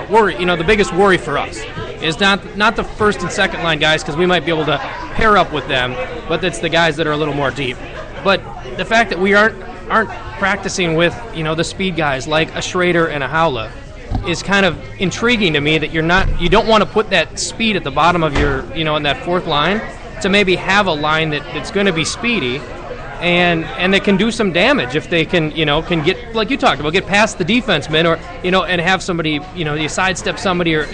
worry. The biggest worry for us is not the first and second line guys, because we might be able to pair up with them, but it's the guys that are a little more deep. But the fact that we aren't practicing with the speed guys like a Schrader and a Haula is kind of intriguing to me, that you don't want to put that speed at the bottom of your in that fourth line, to maybe have a line that's going to be speedy and that can do some damage if they can get, like you talked about, get past the defenseman, or and have somebody you sidestep somebody or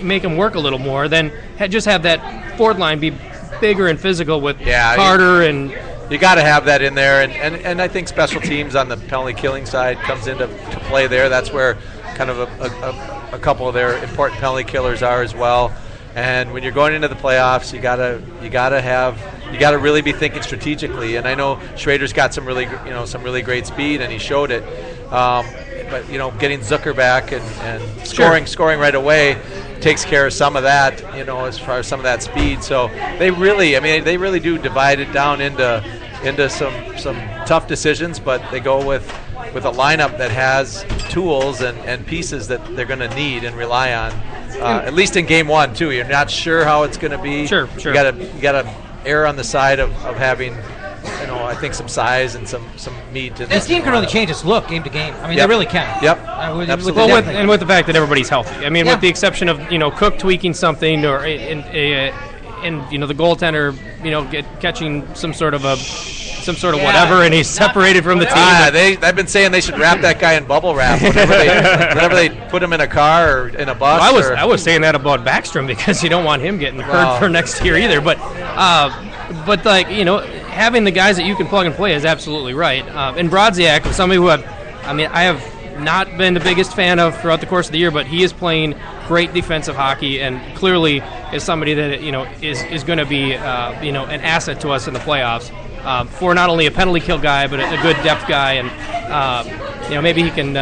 make them work a little more, then just have that fourth line be bigger and physical with Carter and. You got to have that in there, and I think special teams on the penalty killing side comes into play there. That's where kind of a couple of their important penalty killers are as well. And when you're going into the playoffs, you gotta really be thinking strategically. And I know Schrader's got some really great speed, and he showed it. But getting Zucker back and scoring right away takes care of some of that, as far as some of that speed. So they really do divide it down into some tough decisions, but they go with a lineup that has tools and pieces that they're going to need and rely on. At least in game one too. You're not sure how it's going to be. Sure. You gotta err on the side of having I think some size and some meat. This team can really change its look game to game. I mean, they really can. Yep. Absolutely. With the fact that everybody's healthy. I mean, with the exception of Cook tweaking something, or the goaltender catching some sort of whatever, and he's separated from the team. They've been saying they should wrap that guy in bubble wrap whenever they put him in a car or in a bus. I was saying that about Backstrom, because you don't want him getting hurt for next year either. But having the guys that you can plug and play is absolutely right. And Brodziak, somebody who I have not been the biggest fan of throughout the course of the year, but he is playing great defensive hockey, and clearly is somebody that is going to be an asset to us in the playoffs, for not only a penalty kill guy, but a good depth guy, and maybe he can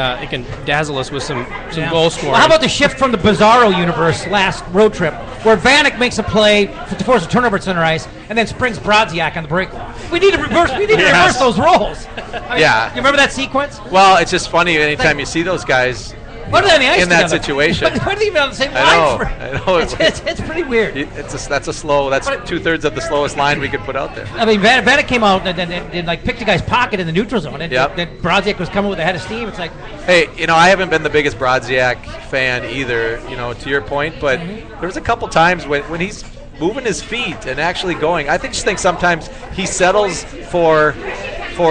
dazzle us with some goal scoring. Well, how about the shift from the Bizarro universe last road trip, where Vanek makes a play to force a turnover at center ice, and then springs Brodziak on the break? We need to reverse. Reverse those roles. You remember that sequence? Well, it's just funny anytime you see those guys What are they on the ice in that together? situation. But they're even on the same line. I know. It's pretty weird. That's 2/3 of the slowest line we could put out there. I mean, Bennett came out and like picked a guy's pocket in the neutral zone, and then Brodziak was coming with a head of steam. It's like, hey, I haven't been the biggest Brodziak fan either, to your point, but there was a couple times when he's moving his feet and actually going. I just think sometimes he settles for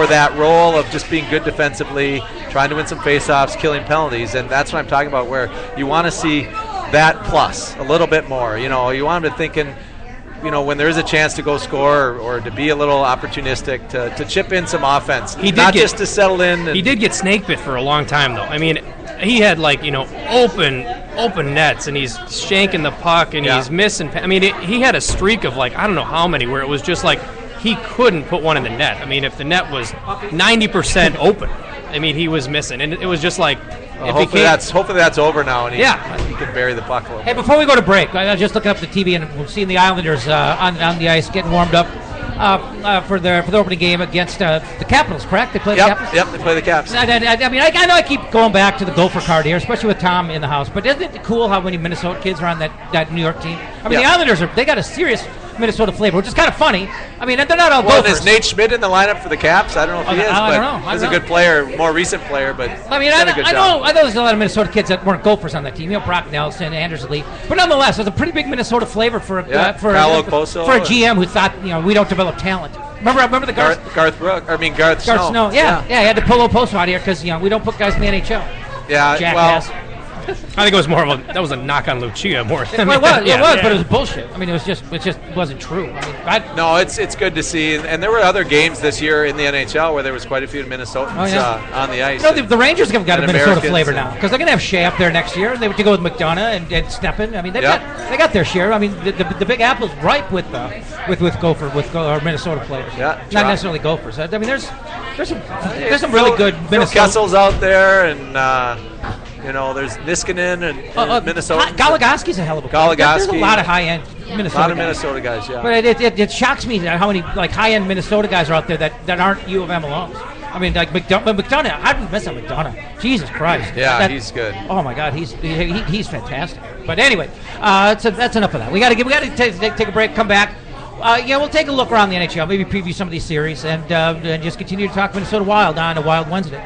that role of just being good defensively, trying to win some faceoffs, killing penalties, and that's what I'm talking about, where you want to see that plus a little bit more. You want him to thinking, when there is a chance to go score or to be a little opportunistic, to chip in some offense, just to settle in. He did get snake bit for a long time, though. I mean, he had open nets, and he's shanking the puck, and he's missing. I mean, he had a streak of I don't know how many, where it was just he couldn't put one in the net. I mean, if the net was 90% open, I mean, he was missing, and it was just hopefully that's over now, and he can bury the puck a little. Hey, before we go to break, I was just looking up the TV, and we've seen the Islanders on the ice getting warmed up for the opening game against the Capitals. Correct? They play the Capitals. Yep, they play the Caps. I mean, I know I keep going back to the Gopher card here, especially with Tom in the house. But isn't it cool how many Minnesota kids are on that New York team? I mean, the Islanders they got a serious Minnesota flavor, which is kind of funny. I mean, they're not all Gophers. Is Nate Schmidt in the lineup for the Caps? I don't know if he is, but he's a good player, more recent player. But I mean, I know there's a lot of Minnesota kids that weren't Gophers on that team. Brock Nelson, Anders Lee, but nonetheless, there's a pretty big Minnesota flavor for a GM who thought we don't develop talent. Remember the Garth Snow. Yeah, he had to pull Oposo out here because we don't put guys in the NHL. Yeah, Jackass. I think it was more of that was a knock on Lucia more than Well, it was, yeah. but it was bullshit. I mean, it just wasn't true. I mean, No, it's good to see, and there were other games this year in the NHL where there was quite a few Minnesotans on the ice. You know, the Rangers have got a Minnesota Americans flavor now because they're going to have Shea up there next year, and they to go with McDonough and Steppen. I mean, they got their share. I mean, the Big Apple's ripe with Minnesota players. Yeah, not necessarily Gophers. I mean, there's some really good Minnesota. Phil Kessel's out there, and there's Niskanen and Minnesota. Goligoski's a hell of a player. There's a lot of high-end Minnesota. A lot of Minnesota guys, yeah. But it shocks me how many high-end Minnesota guys are out there that aren't U of M alums. I mean, like McDonough. How did we miss on McDonough? Jesus Christ. Yeah, he's good. Oh my God, he's fantastic. But anyway, that's enough of that. We got to take a break. Come back. We'll take a look around the NHL. Maybe preview some of these series and just continue to talk Minnesota Wild on a Wild Wednesday.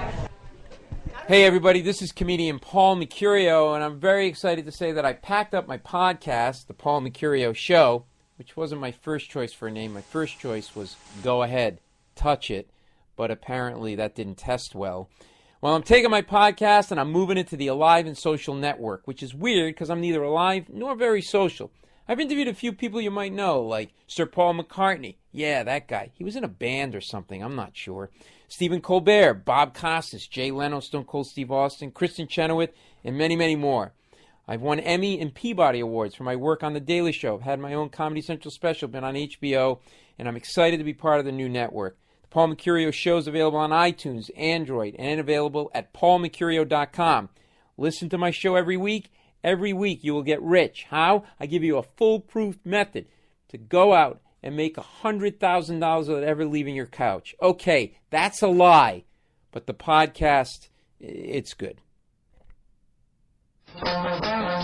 Hey everybody, this is comedian Paul Mercurio, and I'm very excited to say that I packed up my podcast, The Paul Mercurio Show, which wasn't my first choice for a name. My first choice was Go Ahead, Touch It, but apparently that didn't test well. Well, I'm taking my podcast and I'm moving it to the Alive and Social Network, which is weird because I'm neither alive nor very social. I've interviewed a few people you might know, like Sir Paul McCartney. Yeah, that guy. He was in a band or something, I'm not sure. Stephen Colbert, Bob Costas, Jay Leno, Stone Cold Steve Austin, Kristen Chenoweth, and many, many more. I've won Emmy and Peabody Awards for my work on The Daily Show. I've had my own Comedy Central special, been on HBO, and I'm excited to be part of the new network. The Paul Mercurio Show is available on iTunes, Android, and available at paulmercurio.com. Listen to my show every week. Every week you will get rich. How? I give you a foolproof method to go out and make $100,000 without ever leaving your couch. Okay, that's a lie, but the podcast, it's good.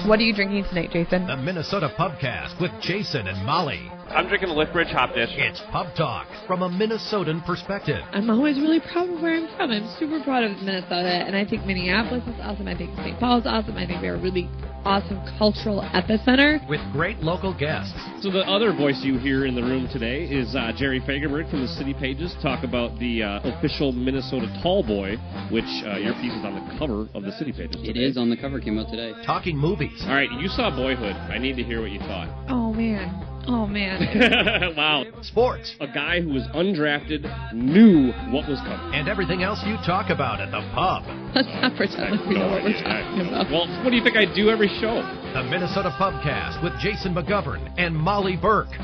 What are you drinking tonight, Jason? The Minnesota Pubcast with Jason and Molly. I'm drinking a Liftbridge Hop Dish. It's Pub Talk from a Minnesotan perspective. I'm always really proud of where I'm from. I'm super proud of Minnesota, and I think Minneapolis is awesome. I think St. Paul is awesome. I think they're a really awesome cultural epicenter. With great local guests. So the other voice you hear in the room today is Jerry Fagerberg from the City Pages. Talk about the official Minnesota Tall Boy, which your piece is on the cover of the City Pages today. It is on the cover, came out today. Talking movies. All right, you saw Boyhood. I need to hear what you thought. Oh, man. Oh, man. Wow. Sports. A guy who was undrafted knew what was coming. And everything else you talk about at the pub. Let's not pretend like we know what we're talking about. Well, what do you think I do every show? The Minnesota Pubcast with Jason McGovern and Molly Burke.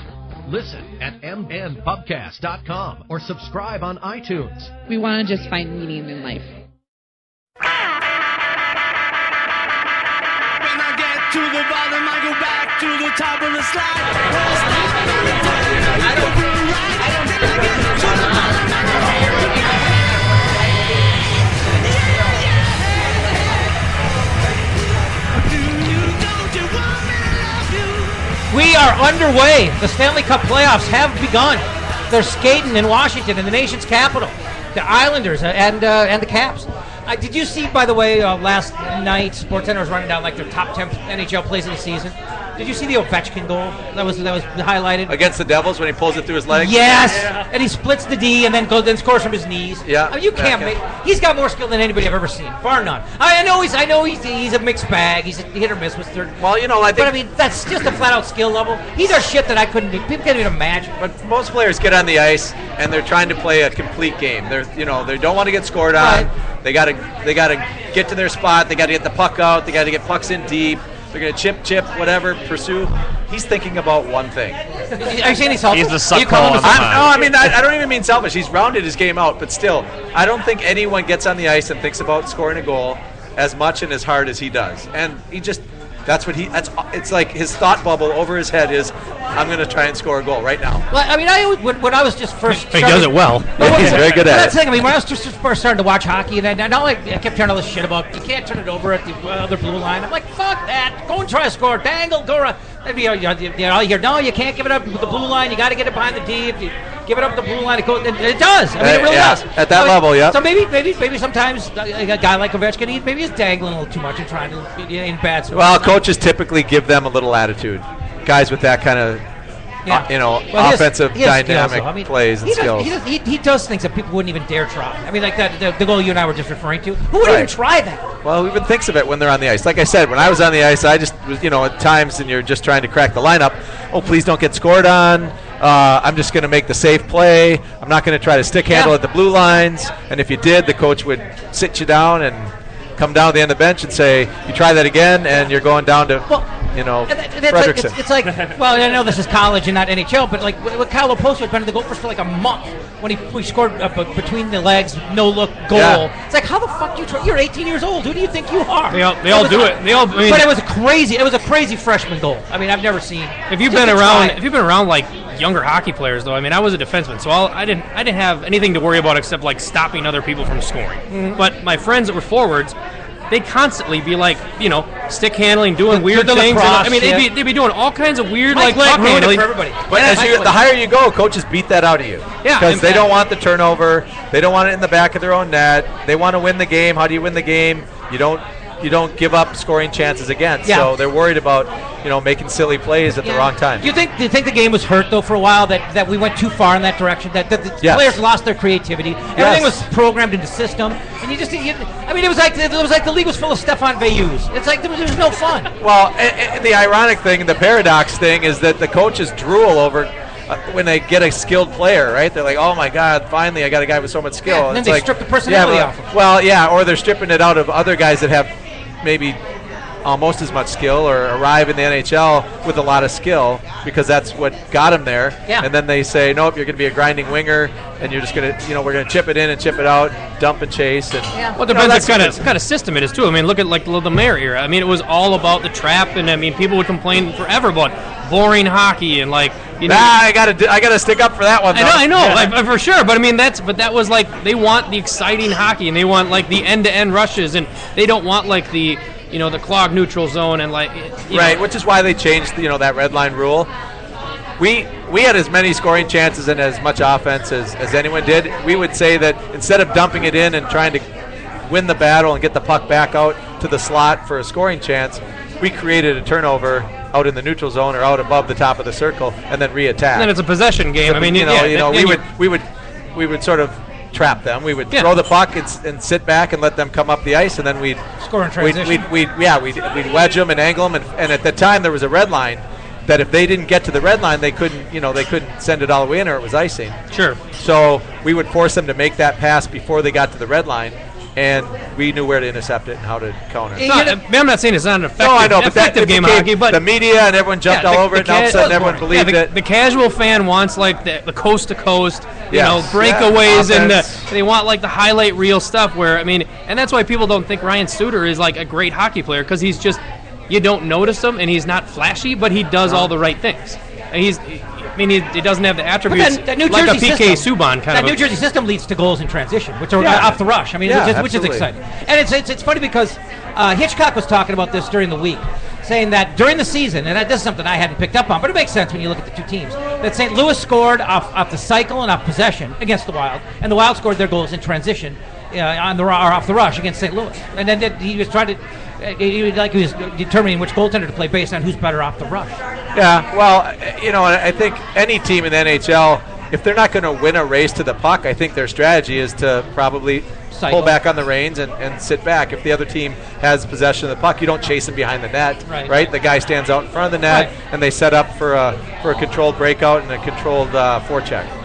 Listen at mnpubcast.com or subscribe on iTunes. We want to just find meaning in life. When I get to the bottom, I go back to the top of the slide. I don't feel right. I don't feel like it. To the bottom, I go We are underway. The Stanley Cup playoffs have begun. They're skating in Washington, in the nation's capital. The Islanders and the Caps. Did you see, by the way, last night, SportsCenter was running down like their top 10 NHL plays of the season? Did you see the Ovechkin goal that was highlighted Against the Devils when he pulls it through his legs? Yes, and he splits the D and then scores from his knees. Yeah, I mean, you can't make. He's got more skill than anybody I've ever seen, bar none. I know he's a mixed bag. He's a hit or miss with third. Well, I think. But I mean, that's just a flat out skill level. These are shit that people can't even imagine. But most players get on the ice and they're trying to play a complete game. They don't want to get scored on. Right. They gotta get to their spot. They gotta get the puck out. They gotta get pucks in deep. They're gonna chip, whatever, pursue. He's thinking about one thing. Are you saying he's selfish? He's the suck I don't even mean selfish. He's rounded his game out, but still, I don't think anyone gets on the ice and thinks about scoring a goal as much and as hard as he does. And he just, it's like his thought bubble over his head is, I'm going to try and score a goal right now. Well, I mean, when I was just first He does it well. He's very good at it. That's the thing. I mean, when I was just first starting to watch hockey, and I kept hearing all this shit about you can't turn it over at the other blue line. I'm like, fuck that. Go and try to score. Dangle, go around. Maybe you hear, no, you can't give it up with the blue line. You got to get it behind the D. If you give it up with the blue line, it does. I mean, it really does. At that level, yeah. So maybe sometimes a guy like Ovechkin, maybe he's dangling a little too much and trying to in bad. Well, coaches typically give them a little attitude. Guys with that kind of offensive dynamic skills, plays and skills. He does things that people wouldn't even dare try. I mean, like the goal you and I were just referring to. Who would even try that? Well, who even thinks of it when they're on the ice? Like I said, when I was on the ice, I just was, at times, and you're just trying to crack the lineup. Oh, please don't get scored on. I'm just going to make the safe play. I'm not going to try to stick handle at the blue lines. And if you did, the coach would sit you down and come down to the end of the bench and say, you try that again, and you're going down to, Frederickson. It's like, well, I know this is college and not NHL, but like with Kyle Oposo had been in the goalpost for like a month when he scored between the legs, no-look goal. Yeah. It's like, how the fuck do you try? You're 18 years old. Who do you think you are? They all do it. But it was a crazy freshman goal. I mean, I've never seen. If you've been around like younger hockey players, though, I mean, I was a defenseman, so I didn't have anything to worry about except like stopping other people from scoring. Mm-hmm. But my friends that were forwards, they'd constantly be like, stick handling, doing weird things. They'd be doing all kinds of weird puck handling for everybody. But the higher you go, coaches beat that out of you. Yeah, because they don't want the turnover. They don't want it in the back of their own net. They want to win the game. How do you win the game? You don't give up scoring chances again. Yeah. So they're worried about making silly plays at the wrong time. Do you think the game was hurt though for a while that we went too far in that direction? That the players lost their creativity. Everything was programmed into system, and it was like the league was full of Stefan Veilleux. It's like there was no fun. Well, and the ironic thing, the paradox thing, is that the coaches drool over. When they get a skilled player, right? They're like, "Oh my God, finally I got a guy with so much skill." Yeah, and then they strip the personality off him. Well, yeah, or they're stripping it out of other guys that have maybe almost as much skill or arrive in the NHL with a lot of skill because that's what got them there. Yeah. And then they say, "Nope, you're going to be a grinding winger, and you're just going to, we're going to chip it in and chip it out, dump and chase." And well, it depends what kind of system it is too. I mean, look at like the Mare era. I mean, it was all about the trap, and I mean, people would complain forever about boring hockey and like. I gotta stick up for that one. Though. I know, like, for sure. But I mean, that was like they want the exciting hockey and they want like the end-to-end rushes and they don't want like the the clogged neutral zone and like right, which is why they changed that red line rule. We had as many scoring chances and as much offense as anyone did. We would say that instead of dumping it in and trying to win the battle and get the puck back out to the slot for a scoring chance, we created a turnover out in the neutral zone or out above the top of the circle and then reattack. And then it's a possession game. So, we would sort of trap them. We would throw the puck and sit back and let them come up the ice, and then we'd score in transition. We'd wedge them and angle them, and at the time there was a red line that if they didn't get to the red line, they couldn't send it all the way in or it was icing. Sure. So we would force them to make that pass before they got to the red line. And we knew where to intercept it and how to counter. I'm not saying it's not an effective game of hockey, but the media and everyone jumped all over it, and all of a sudden everyone believed it. The casual fan wants like the coast to coast, breakaways, and they want like the highlight reel stuff. Where and that's why people don't think Ryan Suter is like a great hockey player because he's just you don't notice him and he's not flashy, but he does all the right things. And he doesn't have the attributes like a PK Subban kind of. That New Jersey system leads to goals in transition, which are off the rush. Which is exciting. And it's funny because Hitchcock was talking about this during the week, saying that during the season, and this is something I hadn't picked up on, but it makes sense when you look at the two teams, that St. Louis scored off the cycle and off possession against the Wild, and the Wild scored their goals in transition off the rush against St. Louis. And then he was trying to. He was determining which goaltender to play based on who's better off the rush. Yeah, well, I think any team in the NHL, if they're not going to win a race to the puck, I think their strategy is to probably pull back on the reins and sit back. If the other team has possession of the puck, you don't chase them behind the net, right? The guy stands out in front of the net, and they set up for a controlled breakout and a controlled forecheck.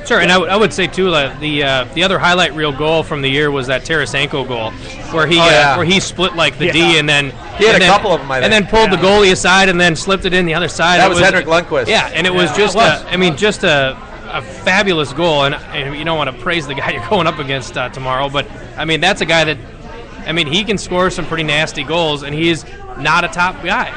Sure, and I would say too, the other highlight reel goal from the year was that Tarasenko goal, where he split like the D and then he had a couple of them, I think. and then pulled the goalie aside and then slipped it in the other side. That was Henrik Lundqvist. Yeah, and it was just a fabulous goal, and you don't want to praise the guy you're going up against tomorrow, but that's a guy that he can score some pretty nasty goals, and he's not a top guy.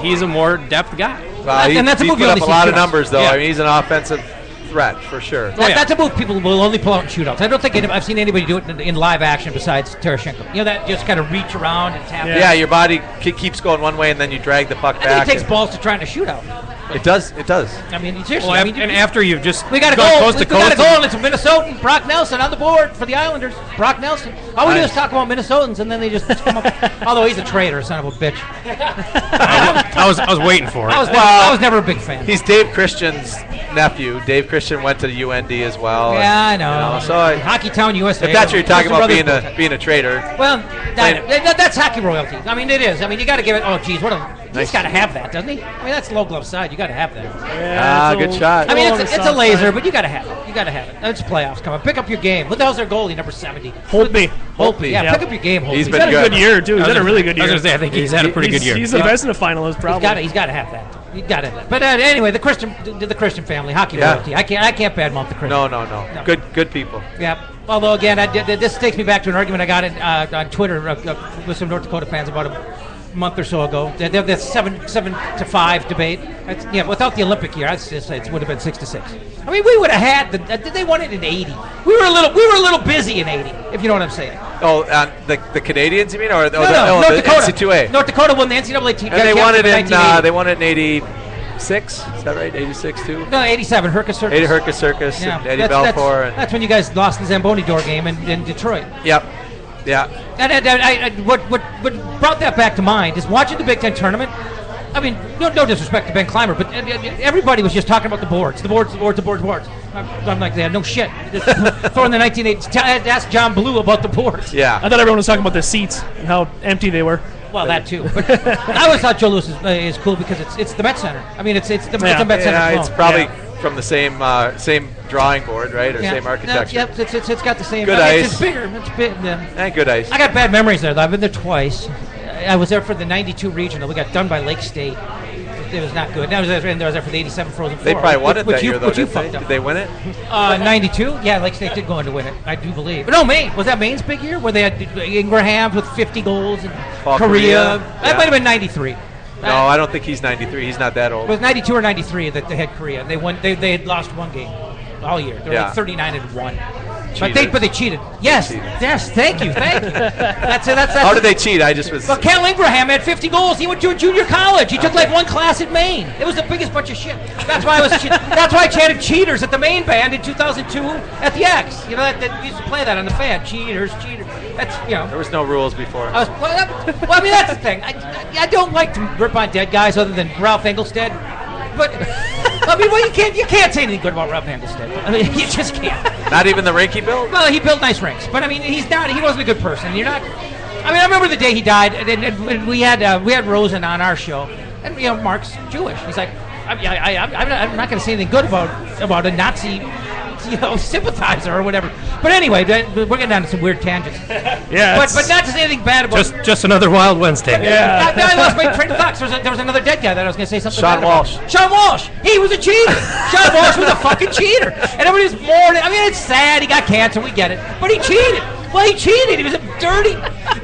He's a more depth guy. And that's a move put up a lot of numbers though. Yeah. He's an offensive threat for sure. That's a move people will only pull out in shootouts. I don't think I've seen anybody do it in live action besides Tarasenko. That just kind of reach around and tap. Yeah, your body keeps going one way and then you drag the puck back. It takes balls to try in a shootout. It does. I mean, seriously. Well, I mean, and after you've just we got a gone goal. coast We to got a coast goal, and it's a Minnesotan. Brock Nelson on the board for the Islanders. Brock Nelson. All we do is talk about Minnesotans, and then they just come up. Although he's a traitor, son of a bitch. I was waiting for it. I was never a big fan. He's Dave Christian's nephew. Dave Christian went to the UND as well. Yeah, I know. So Hockey Town, USA. if that's what you're talking about, Brothers being a traitor. Well, that's hockey royalty. I mean, it is. I mean, you got to give it. Oh, geez, he's got to have that, doesn't he? I mean, that's low glove side. You got to have that. Yeah, good shot. I mean, it's a laser, but you got to have it. You got to have it. It's playoffs. Come on, pick up your game. What the hell's their goalie, number 70? Holtby. Yeah, Yep. pick up your game, Holtby. He's He's had a good year, too. He's had a really good year. I was going to say, I think he's had a pretty good year. He's the best in the finalist, probably. He's got to have that. He's got to have that. But anyway, the Christian family, hockey royalty. I can't badmouth the Christian. No. Good people. Yeah. Although again, this takes me back to an argument I got on Twitter with some North Dakota fans about a month or so ago. They have this 7-5 debate. Without the Olympic year, I'd just say it would have been 6-6. I mean, we would have had they won it in 80. We were a little busy in 80, if you know what I'm saying. Oh, the Canadians, you mean, or North the Dakota. NC2A? North Dakota won the NCAA team. And they won it in 1980. 86. Is that right? 86 too. No, 87. Hercus Circus. 80 Hercus Circus. Yeah. And Eddie Belfour. That's when you guys lost the Zamboni door game in Detroit. Yep. Yeah. And what brought that back to mind is watching the Big Ten tournament. I mean, no disrespect to Ben Clymer, but everybody was just talking about the boards. I'm like, they had no shit. Throwing the 1980s. Ask John Blue about the boards. Yeah. I thought everyone was talking about the seats and how empty they were. Well, that too. But I always thought Joe Louis is cool because it's the Met Center. I mean, it's the Met Center. Yeah, it's probably from the same drawing board, right, or same architecture. Yep, it's got the same. Good ice. It's bigger. It's big. And good ice. I got bad memories there, though. I've been there twice. I was there for the 92 regional. We got done by Lake State. It was not good. I was there for the 87 Frozen Four. They probably won it that year, though, didn't they? Did they win it? 92? Yeah, Lake State did go on to win it, I do believe. But no, Maine. Was that Maine's big year? Where they had Ingraham with 50 goals and Korea? That might have been 93. No, I don't think he's 93. He's not that old. It was 92 or 93 that they had Korea. And they won. They had lost one game all year. They were like 39-1. But they cheated. Yes, thank you. That's How did they cheat? I just was. Well, Cal Ingraham had 50 goals. He went to a junior college. He took like one class at Maine. It was the biggest bunch of shit. That's why that's why I chanted cheaters at the Maine band in 2002 at the X. You know that used to play that on the fan. Cheaters. That's There was no rules before. I mean that's the thing. I don't like to rip on dead guys other than Ralph Engelstad. But I mean, well, you can't say anything good about Ralph Engelstad. I mean, you just can't. Not even the rink he built? Well, he built nice rinks, but I mean, he wasn't a good person. You're not. I mean, I remember the day he died, and we had Rosen on our show, and Mark's Jewish. He's like, I'm not going to say anything good about a Nazi, sympathizer or whatever. But anyway, we're getting down to some weird tangents. Yeah, but not to say anything bad about. Just another Wild Wednesday. Yeah. I lost my train of thought. There was another dead guy that I was going to say something. Sean bad Walsh. About. Sean Walsh. He was a cheater. Sean Walsh was a fucking cheater. And everybody's mourning. I mean, it's sad. He got cancer. We get it. But he cheated. Well, he cheated. He was dirty.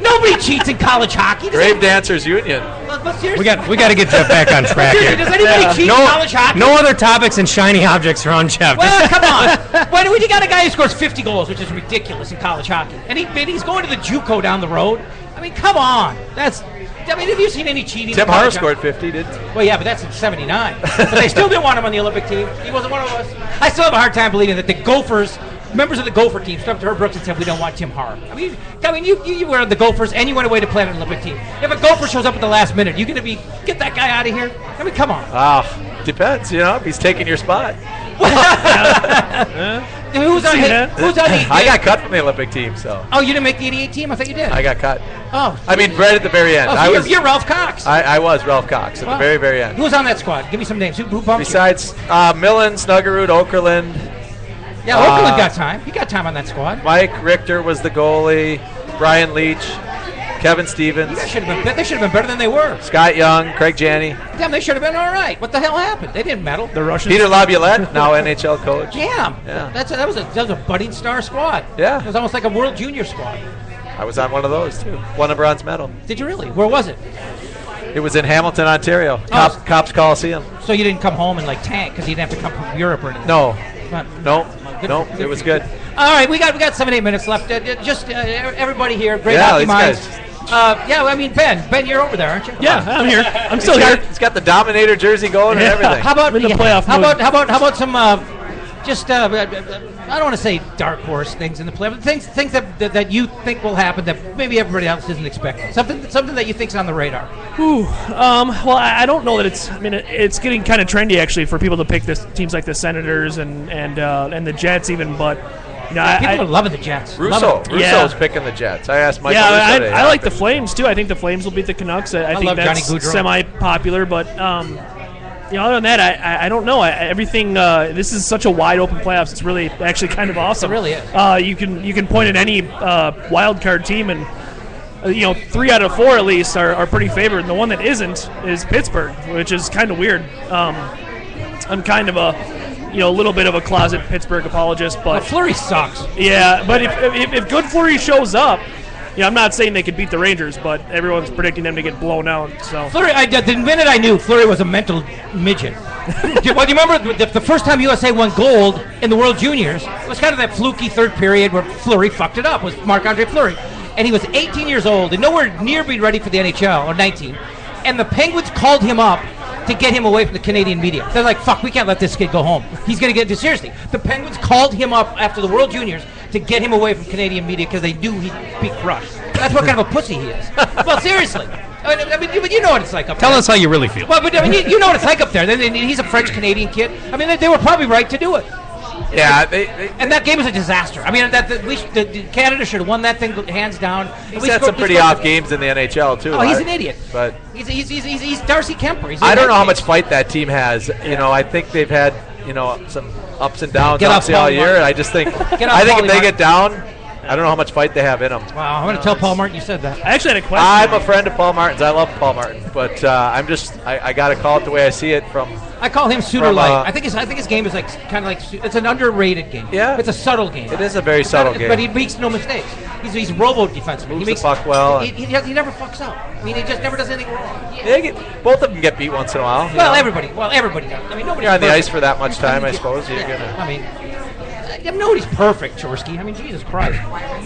Nobody cheats in college hockey. Grave Dancers Union. But seriously, We got to get Jeff back on track here. Does anybody cheat in college hockey? No other topics and shiny objects around Jeff. Well, come on. When you got a guy who scores 50 goals, which is ridiculous in college hockey, and he's going to the JUCO down the road. I mean, come on. Have you seen any cheating? Tim Harr scored 50, didn't he? Well, yeah, but that's in '79. But they still didn't want him on the Olympic team. He wasn't one of us. I still have a hard time believing that the Gophers, members of the Gopher team, stood up to Herb Brooks and said, "We don't want Tim Harr." I mean, you were on the Gophers and you went away to play on an Olympic team. If a Gopher shows up at the last minute, you going to get that guy out of here? I mean, come on. Depends. If he's taking your spot. Who's on the? I got cut from the Olympic team, so. Oh, you didn't make the '88 team? I thought you did. I got cut. Oh. I mean, right at the very end. Oh, so you're Ralph Cox. I was Ralph Cox at the very, very end. Who was on that squad? Give me some names. Who bumped Besides Millen, Snuggerud, Okerlund. Yeah, Okerlund got time. He got time on that squad. Mike Richter was the goalie. Brian Leach. Kevin Stevens. They should have been better than they were. Scott Young, Craig Janney. Damn, they should have been all right. What the hell happened? They didn't medal. The Russians. Peter Laviolette, now NHL coach. Damn. Yeah. That was a budding star squad. Yeah. It was almost like a World Junior squad. I was on one of those too. Won a bronze medal. Did you really? Where was it? It was in Hamilton, Ontario. Cops Coliseum. So you didn't come home and tank because you didn't have to come from Europe or anything. No. Good. It was good. All right, we got 7-8 minutes left. Everybody here, great Yeah, hockey these minds. guys. Yeah, I mean, Ben, you're over there, aren't you? Yeah, I'm here. I'm still here. He's got the Dominator jersey going and everything. How about in the playoff How mood. about some just I don't want to say dark horse things in the playoff, but things that you think will happen that maybe everybody else isn't expecting. Something that you think's on the radar. Well, I don't know that it's. I mean, it's getting kind of trendy actually for people to pick teams like the Senators and the Jets even, but. You know, People are loving the Jets. Russo's picking the Jets. I asked Michael. Yeah, Russo I like the Flames too. I think the Flames will beat the Canucks. I think love that's Johnny Gaudreau. semi-popular, but other than that, I don't know. Everything. This is such a wide open playoffs. It's really actually kind of awesome. It really is. You can point at any wild card team and. 3 out of 4 at least are pretty favored, and the one that isn't is Pittsburgh, which is kind of weird. I'm kind of a little bit of a closet Pittsburgh apologist, but Fleury sucks. Yeah, but if good Fleury shows up, I'm not saying they could beat the Rangers, but everyone's predicting them to get blown out. So Fleury, the minute I knew Fleury was a mental midget. Well, do you remember the first time USA won gold in the World Juniors? It was kind of that fluky third period where Fleury fucked it up. Was Marc-Andre Fleury, and he was 18 years old and nowhere near being ready for the NHL, or 19. And the Penguins called him up to get him away from the Canadian media. They're like, fuck, we can't let this kid go home. He's going to get seriously. The Penguins called him up after the World Juniors to get him away from Canadian media because they knew he'd be crushed. That's what kind of a pussy he is. Well, seriously. I mean, you know what it's like up there. Tell us how you really feel. Well, but I mean, you know what it's like up there. He's a French-Canadian kid. I mean, they were probably right to do it. Yeah, and that game was a disaster. I mean, Canada should have won that thing hands down. He's had some pretty off games in the NHL too. Oh, he's an idiot. But he's Darcy Kemper. I don't know how much fight that team has. I think they've had some ups and downs all year. I just think if they get down, I don't know how much fight they have in them. Wow, I'm going to tell Paul Martin you said that. I actually had a question. I'm a friend of Paul Martin's. I love Paul Martin, but I got to call it the way I see it from. I call him Suter light. I think his game is kind of like it's an underrated game. Yeah, it's a subtle game. It is a very subtle game, but he makes no mistakes. He's robo defensive. He makes the puck well. He never fucks up. I mean, he just never does anything wrong. Both of them get beat once in a while. Well, everybody does. I mean, nobody. You're on the ice for that much time, I suppose. You're gonna. I mean. Nobody's perfect, Chorske. I mean, Jesus Christ.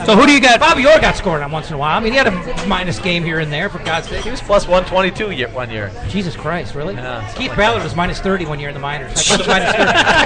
So who do you got? Bobby Orr got scored on once in a while. I mean, he had a minus game here and there, for God's sake. He was plus 122 one year. Jesus Christ, really? Yeah, Keith Ballard was minus 30 one year in the minors. I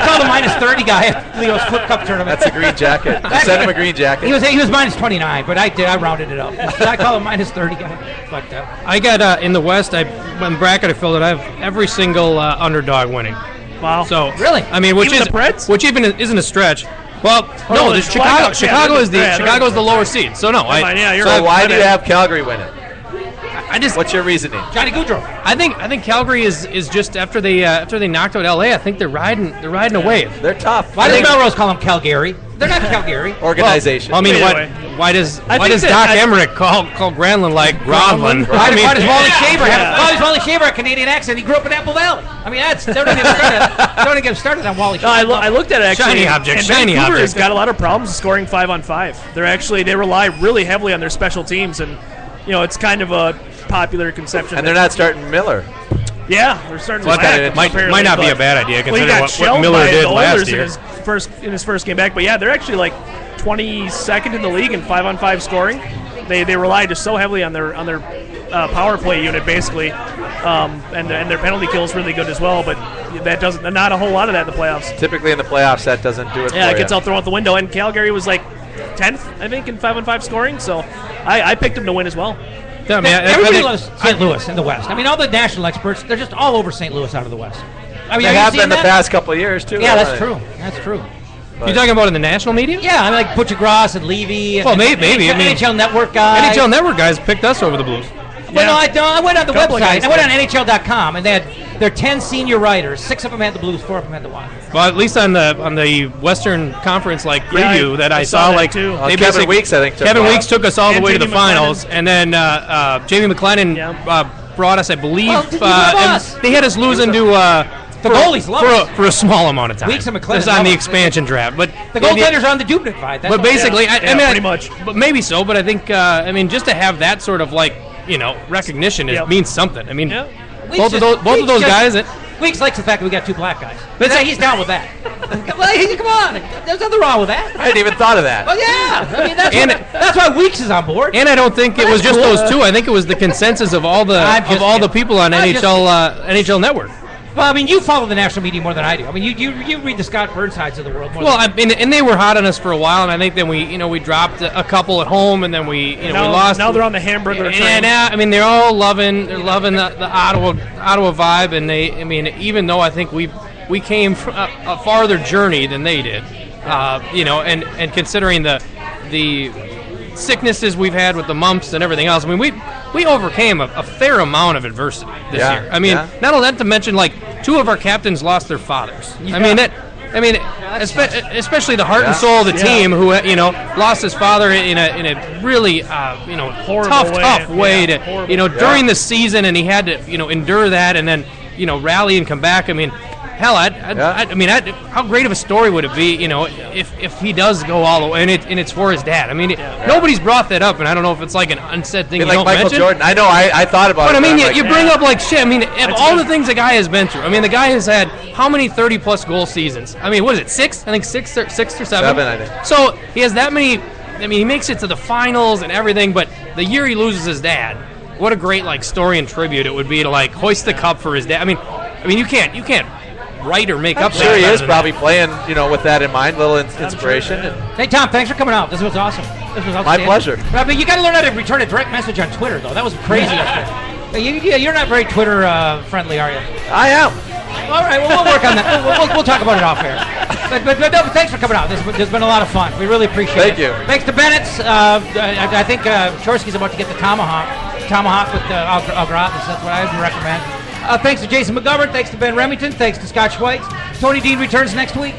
called the minus 30 guy at Leo's Flip Cup tournament. That's a green jacket. Send him a green jacket. He was minus 29, but I rounded it up. I call him minus 30 guy. But I got in the West. When bracket I filled it, I have every single underdog winning. Wow. So really, I mean, which even isn't a stretch. Well, no, Chicago is the lower seed. So no, why do you have Calgary winning? What's your reasoning? Johnny Gaudreau. I think Calgary is just after they knocked out LA. I think they're riding a wave. They're tough. Why does Melrose call them Calgary? They're not Calgary. Organization. Well, I mean, why does Doc Emmerich call Granlund like Gronlund? Why does Wally Shaver a Canadian accent? He grew up in Apple Valley. I mean, don't get started on Wally Shaver. I looked at it actually. Shiny object. Vancouver's got a lot of problems scoring 5-on-5. They rely really heavily on their special teams, and it's kind of a popular conception. And they're not starting Miller. Yeah, they're starting. Might not be a bad idea considering what Miller did last year. In his first game back, but yeah, they're actually like 22nd in the league in 5-on-5 scoring. They rely just so heavily on their power play unit basically, and their penalty kill is really good as well. But not a whole lot of that in the playoffs. Typically in the playoffs, that doesn't do it. Yeah, it gets out thrown out the window. And Calgary was like 10th, I think, in 5-on-5 scoring. So I picked them to win as well. Yeah, everybody loves St. Louis in the West. I mean, all the national experts, they're just all over St. Louis out of the West. I mean, they have been the past couple of years, too. Yeah, that's true. That's true. You're talking about in the national media? Yeah, I mean, like Butcher Gross and Levy. Well, maybe. NHL Network guys. NHL Network guys picked us over the Blues. Well, no, I went on the website. I went on NHL.com, and they had their 10 senior writers. 6 of them had the Blues, 4 of them had the Wild. Well, at least on the Western Conference preview that I saw, too. Kevin Weeks, I think. Kevin Weeks took us all the way to the finals, and then Jamie McLennan brought us, I believe. And they had us losing to. The goalies love us. For a small amount of time. Weeks and McLennan. It was on the expansion draft, but the goaltenders are on the Dubnik fight. But basically, I mean, pretty much. But maybe so. But I think, just to have that sort of recognition means something. I mean, both of those guys. Weeks likes the fact that we got two black guys. But he's down with that. Come on, there's nothing wrong with that. I hadn't even thought of that. Oh yeah, I mean that's why Weeks is on board. And I don't think it was just those two. I think it was the consensus of all the people on NHL Network. Well, I mean, you follow the national media more than I do. I mean, you read the Scott Burnsides of the world more. Well, and they were hot on us for a while, and I think then we dropped a couple at home, and then we lost. Now they're on the hamburger train. And I mean, they're loving the Ottawa vibe, and even though I think we came from a farther journey than they did, and considering the sicknesses we've had with the mumps and everything else. I mean, we overcame a fair amount of adversity this year. I mean, not only that, to mention like two of our captains lost their fathers. Yeah. Especially the heart and soul of the team who lost his father in a really tough way to during the season, and he had to endure that and then rally and come back. I mean. Hell, how great of a story would it be, if he does go all the way, and it's for his dad. I mean, nobody's brought that up, and I don't know if it's like an unsaid thing. Like Michael Jordan, I know, I thought about it. But I mean, you bring up like shit. I mean, all the things the guy has been through. I mean, the guy has had how many 30-plus goal seasons? I mean, what is it? 6? I think 6 or 7. 7, I think. So he has that many. I mean, he makes it to the finals and everything, but the year he loses his dad, what a great like story and tribute it would be to like hoist the cup for his dad. I mean, you can't write or make up. Sure, he is probably playing, with that in mind, little inspiration. Hey, Tom, thanks for coming out. This was awesome. My pleasure. I mean, you got to learn how to return a direct message on Twitter, though. That was crazy. You're not very Twitter friendly, are you? I am. All right, well, we'll work on that. We'll talk about it off air. But no, thanks for coming out. There's been a lot of fun. We really appreciate it. Thank you. Thanks to Bennett. I think Chorske's about to get the tomahawk with au gratin. That's what I would recommend. Thanks to Jason McGovern. Thanks to Ben Remington. Thanks to Scott Schweitz. Tony Dean returns next week.